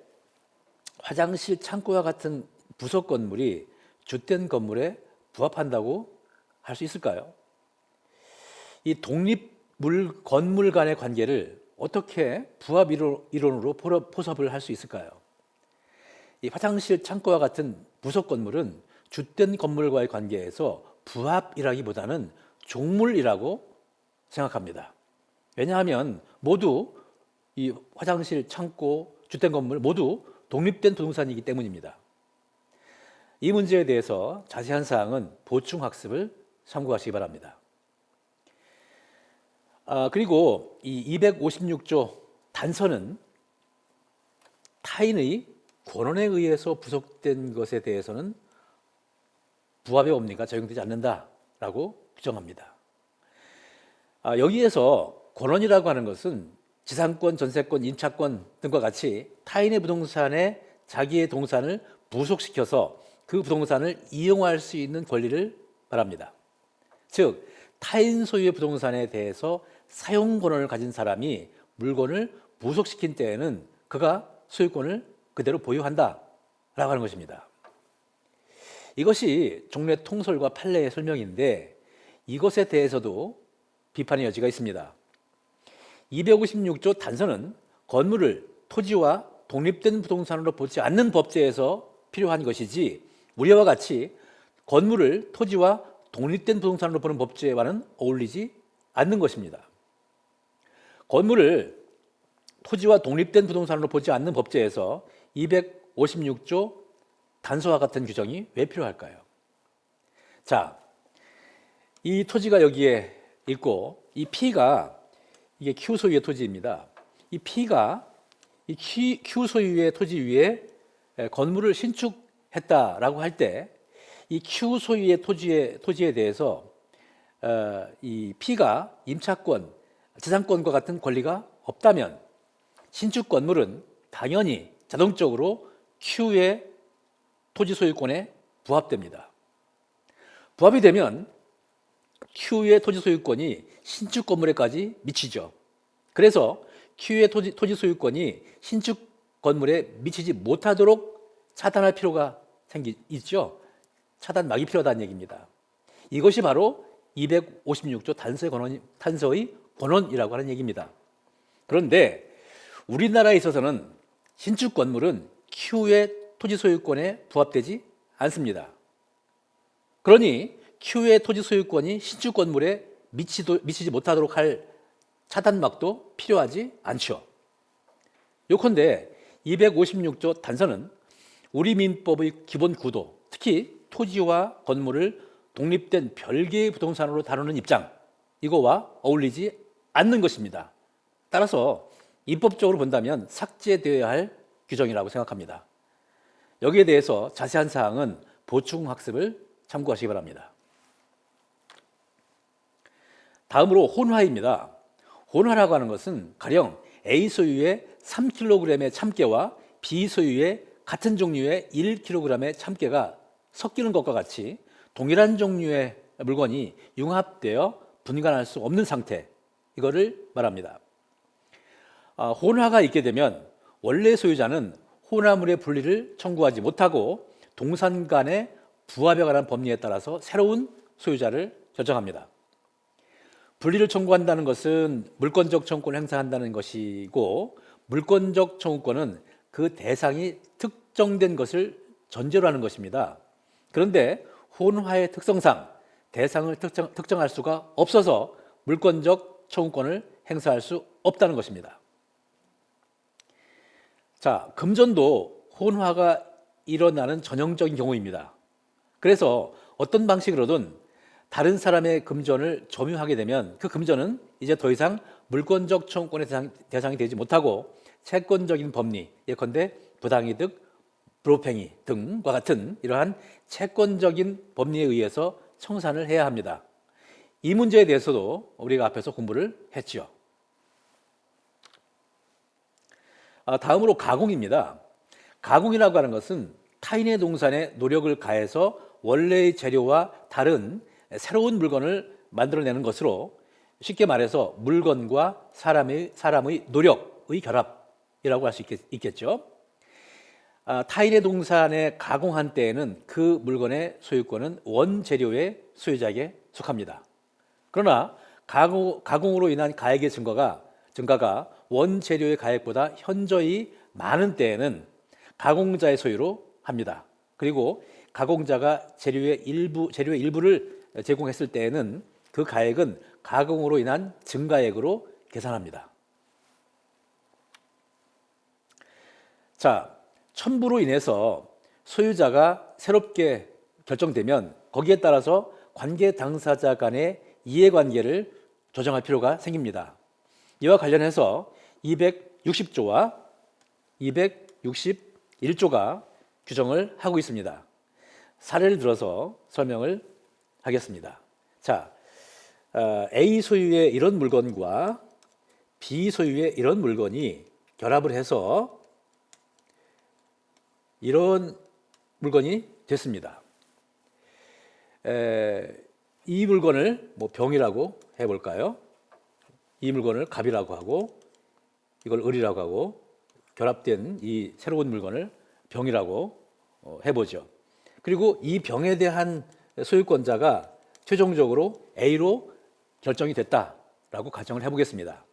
화장실, 창고와 같은 부속 건물이 주된 건물에 부합한다고 할 수 있을까요? 이 건물 간의 관계를 어떻게 부합 이론으로 포섭을 할 수 있을까요? 이 화장실, 창고와 같은 부속 건물은 주된 건물과의 관계에서 부합이라기보다는 종물이라고 생각합니다. 왜냐하면 모두 이 화장실, 창고, 주된 건물 모두 독립된 부동산이기 때문입니다. 이 문제에 대해서 자세한 사항은 보충 학습을 참고하시기 바랍니다. 그리고 이 256조 단서는 타인의 권한에 의해서 부속된 것에 대해서는 부합의 법리가 적용되지 않는다라고 규정합니다. 여기에서 권한이라고 하는 것은 지상권, 전세권, 임차권 등과 같이 타인의 부동산에 자기의 동산을 부속시켜서 그 부동산을 이용할 수 있는 권리를 말합니다. 즉, 타인 소유의 부동산에 대해서 사용 권한을 가진 사람이 물건을 부속시킨 때에는 그가 소유권을 그대로 보유한다라고 하는 것입니다. 이것이 종래 통설과 판례의 설명인데, 이것에 대해서도 비판의 여지가 있습니다. 256조 단서는 건물을 토지와 독립된 부동산으로 보지 않는 법제에서 필요한 것이지, 우리와 같이 건물을 토지와 독립된 부동산으로 보는 법제와는 어울리지 않는 것입니다. 건물을 토지와 독립된 부동산으로 보지 않는 법제에서 256조 단서와 같은 규정이 왜 필요할까요? 자, 이 토지가 여기에 있고 이 P가 이게 Q 소유의 토지입니다. 이 P가 이 Q 소유의 토지 위에 건물을 신축했다라고 할 때 이 Q 소유의 토지에 대해서 이 P가 임차권, 지상권과 같은 권리가 없다면 신축 건물은 당연히 자동적으로 Q의 토지 소유권에 부합됩니다. 부합이 되면 Q의 토지 소유권이 신축 건물에까지 미치죠. 그래서 Q의 토지 소유권이 신축 건물에 미치지 못하도록 차단할 필요가 있죠. 차단막이 필요하다는 얘기입니다. 이것이 바로 256조 탄서의 권원이라고 하는 얘기입니다. 그런데 우리나라에 있어서는 신축 건물은 Q의 토지 소유권에 부합되지 않습니다. 그러니 Q의 토지 소유권이 신축 건물에 미치지 못하도록 할 차단막도 필요하지 않죠. 요컨대 256조 단서는 우리 민법의 기본 구도, 특히 토지와 건물을 독립된 별개의 부동산으로 다루는 입장, 이거와 어울리지 않는 것입니다. 따라서 입법적으로 본다면 삭제되어야 할 규정이라고 생각합니다. 여기에 대해서 자세한 사항은 보충 학습을 참고하시기 바랍니다. 다음으로 혼화입니다. 혼화라고 하는 것은 가령 A 소유의 3kg의 참깨와 B 소유의 같은 종류의 1kg의 참깨가 섞이는 것과 같이 동일한 종류의 물건이 융합되어 분간할 수 없는 상태, 이거를 말합니다. 혼화가 있게 되면 원래 소유자는 혼화물의 분리를 청구하지 못하고 동산 간의 부합에 관한 법리에 따라서 새로운 소유자를 결정합니다. 분리를 청구한다는 것은 물권적 청구권을 행사한다는 것이고, 물권적 청구권은 그 대상이 특정된 것을 전제로 하는 것입니다. 그런데 혼화의 특성상 대상을 특정할 수가 없어서 물권적 청구권을 행사할 수 없다는 것입니다. 자, 금전도 혼화가 일어나는 전형적인 경우입니다. 그래서 어떤 방식으로든 다른 사람의 금전을 점유하게 되면 그 금전은 이제 더 이상 물권적 청구권의 대상이 되지 못하고 채권적인 법리, 예컨대 부당이득, 불법행위 등과 같은 이러한 채권적인 법리에 의해서 청산을 해야 합니다. 이 문제에 대해서도 우리가 앞에서 공부를 했지요. 다음으로 가공입니다. 가공이라고 하는 것은 타인의 동산에 노력을 가해서 원래의 재료와 다른 새로운 물건을 만들어내는 것으로, 쉽게 말해서 물건과 사람의 노력의 결합이라고 할 수 있겠죠. 타인의 동산에 가공한 때에는 그 물건의 소유권은 원재료의 소유자에게 속합니다. 그러나 가공으로 인한 가액의 증가가 원재료의 가액보다 현저히 많은 때에는 가공자의 소유로 합니다. 그리고 가공자가 재료의 일부를 제공했을 때에는 그 가액은 가공으로 인한 증가액으로 계산합니다. 자, 첨부로 인해서 소유자가 새롭게 결정되면 거기에 따라서 관계 당사자 간의 이해관계를 조정할 필요가 생깁니다. 이와 관련해서 260조와 261조가 규정을 하고 있습니다. 사례를 들어서 설명을 하겠습니다. 자, A 소유의 이런 물건과 B 소유의 이런 물건이 결합을 해서 이런 물건이 됐습니다. 이 물건을 병이라고 해볼까요? 이 물건을 갑이라고 하고 이걸 을이라고 하고 결합된 이 새로운 물건을 병이라고 해보죠. 그리고 이 병에 대한 소유권자가 최종적으로 A로 결정이 됐다라고 가정을 해보겠습니다.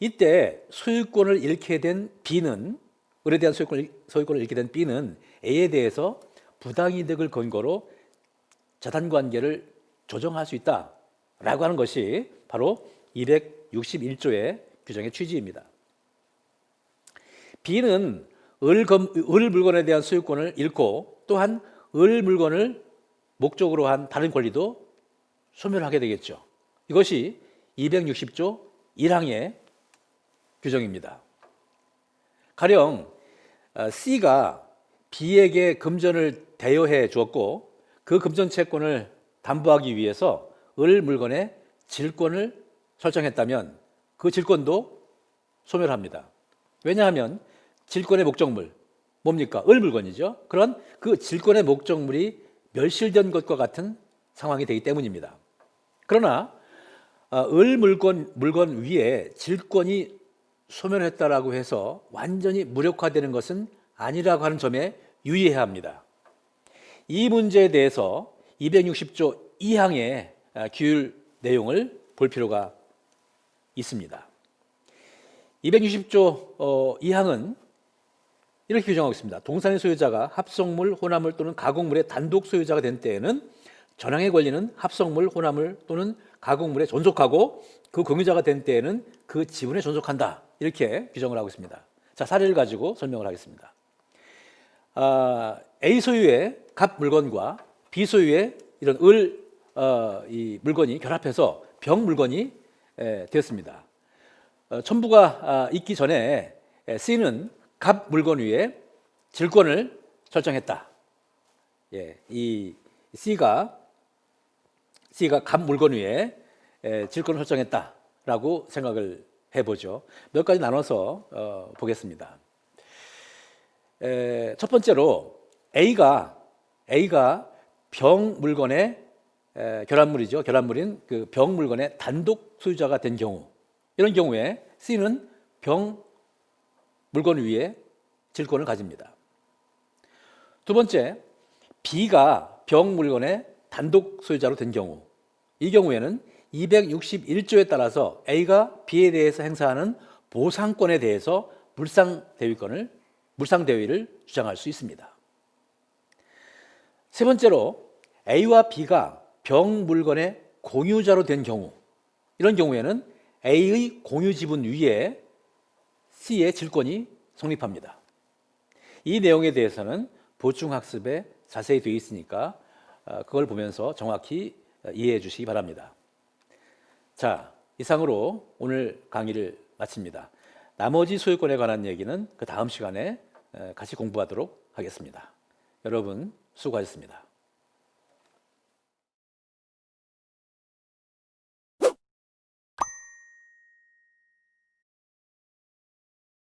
이때 소유권을 잃게 된 B는, 을에 대한 소유권을 잃게 된 B는 A에 대해서 부당이득을 근거로 자산관계를 조정할 수 있다라고 하는 것이 바로 261조의 규정의 취지입니다. B는 을 물건에 대한 소유권을 잃고 또한 을 물건을 목적으로 한 다른 권리도 소멸하게 되겠죠. 이것이 260조 1항의 규정입니다. 가령 C가 B에게 금전을 대여해 주었고 그 금전 채권을 담보하기 위해서 을 물건의 질권을 설정했다면 그 질권도 소멸합니다. 왜냐하면 질권의 목적물, 뭡니까? 을 물건이죠. 그런 그 질권의 목적물이 멸실된 것과 같은 상황이 되기 때문입니다. 그러나 을 물건 위에 질권이 소멸했다라고 해서 완전히 무력화되는 것은 아니라고 하는 점에 유의해야 합니다. 이 문제에 대해서 260조 2항의 규율 내용을 볼 필요가 있습니다. 260조 2항은 이렇게 규정하고 있습니다. 동산의 소유자가 합성물, 혼합물 또는 가공물의 단독 소유자가 된 때에는 전항의 권리는 합성물, 혼합물 또는 가공물에 존속하고 그 공유자가 된 때에는 그 지분에 존속한다. 이렇게 규정을 하고 있습니다. 자, 사례를 가지고 설명을 하겠습니다. A 소유의 갑 물건과 B 소유의 이런 이 물건이 결합해서 병 물건이 되었습니다. 첨부가 있기 전에 C는 갑 물건 위에 질권을 설정했다. 이 C가 갑 물건 위에 질권을 설정했다라고 생각을 해보죠. 몇 가지 나눠서 보겠습니다. 첫 번째로 A가 병 물건의 결합물이죠. 결합물인 그 병 물건의 단독 소유자가 된 경우, 이런 경우에 C는 병 물건 위에 질권을 가집니다. 두 번째, B가 병 물건의 단독 소유자로 된 경우, 이 경우에는 261조에 따라서 A가 B에 대해서 행사하는 보상권에 대해서 물상대위를 주장할 수 있습니다. 세 번째로, A와 B가 병 물건의 공유자로 된 경우, 이런 경우에는 A의 공유 지분 위에 C의 질권이 성립합니다. 이 내용에 대해서는 보충학습에 자세히 되어 있으니까 그걸 보면서 정확히 이해해 주시기 바랍니다. 자, 이상으로 오늘 강의를 마칩니다. 나머지 소유권에 관한 얘기는 그 다음 시간에 같이 공부하도록 하겠습니다. 여러분 수고하셨습니다.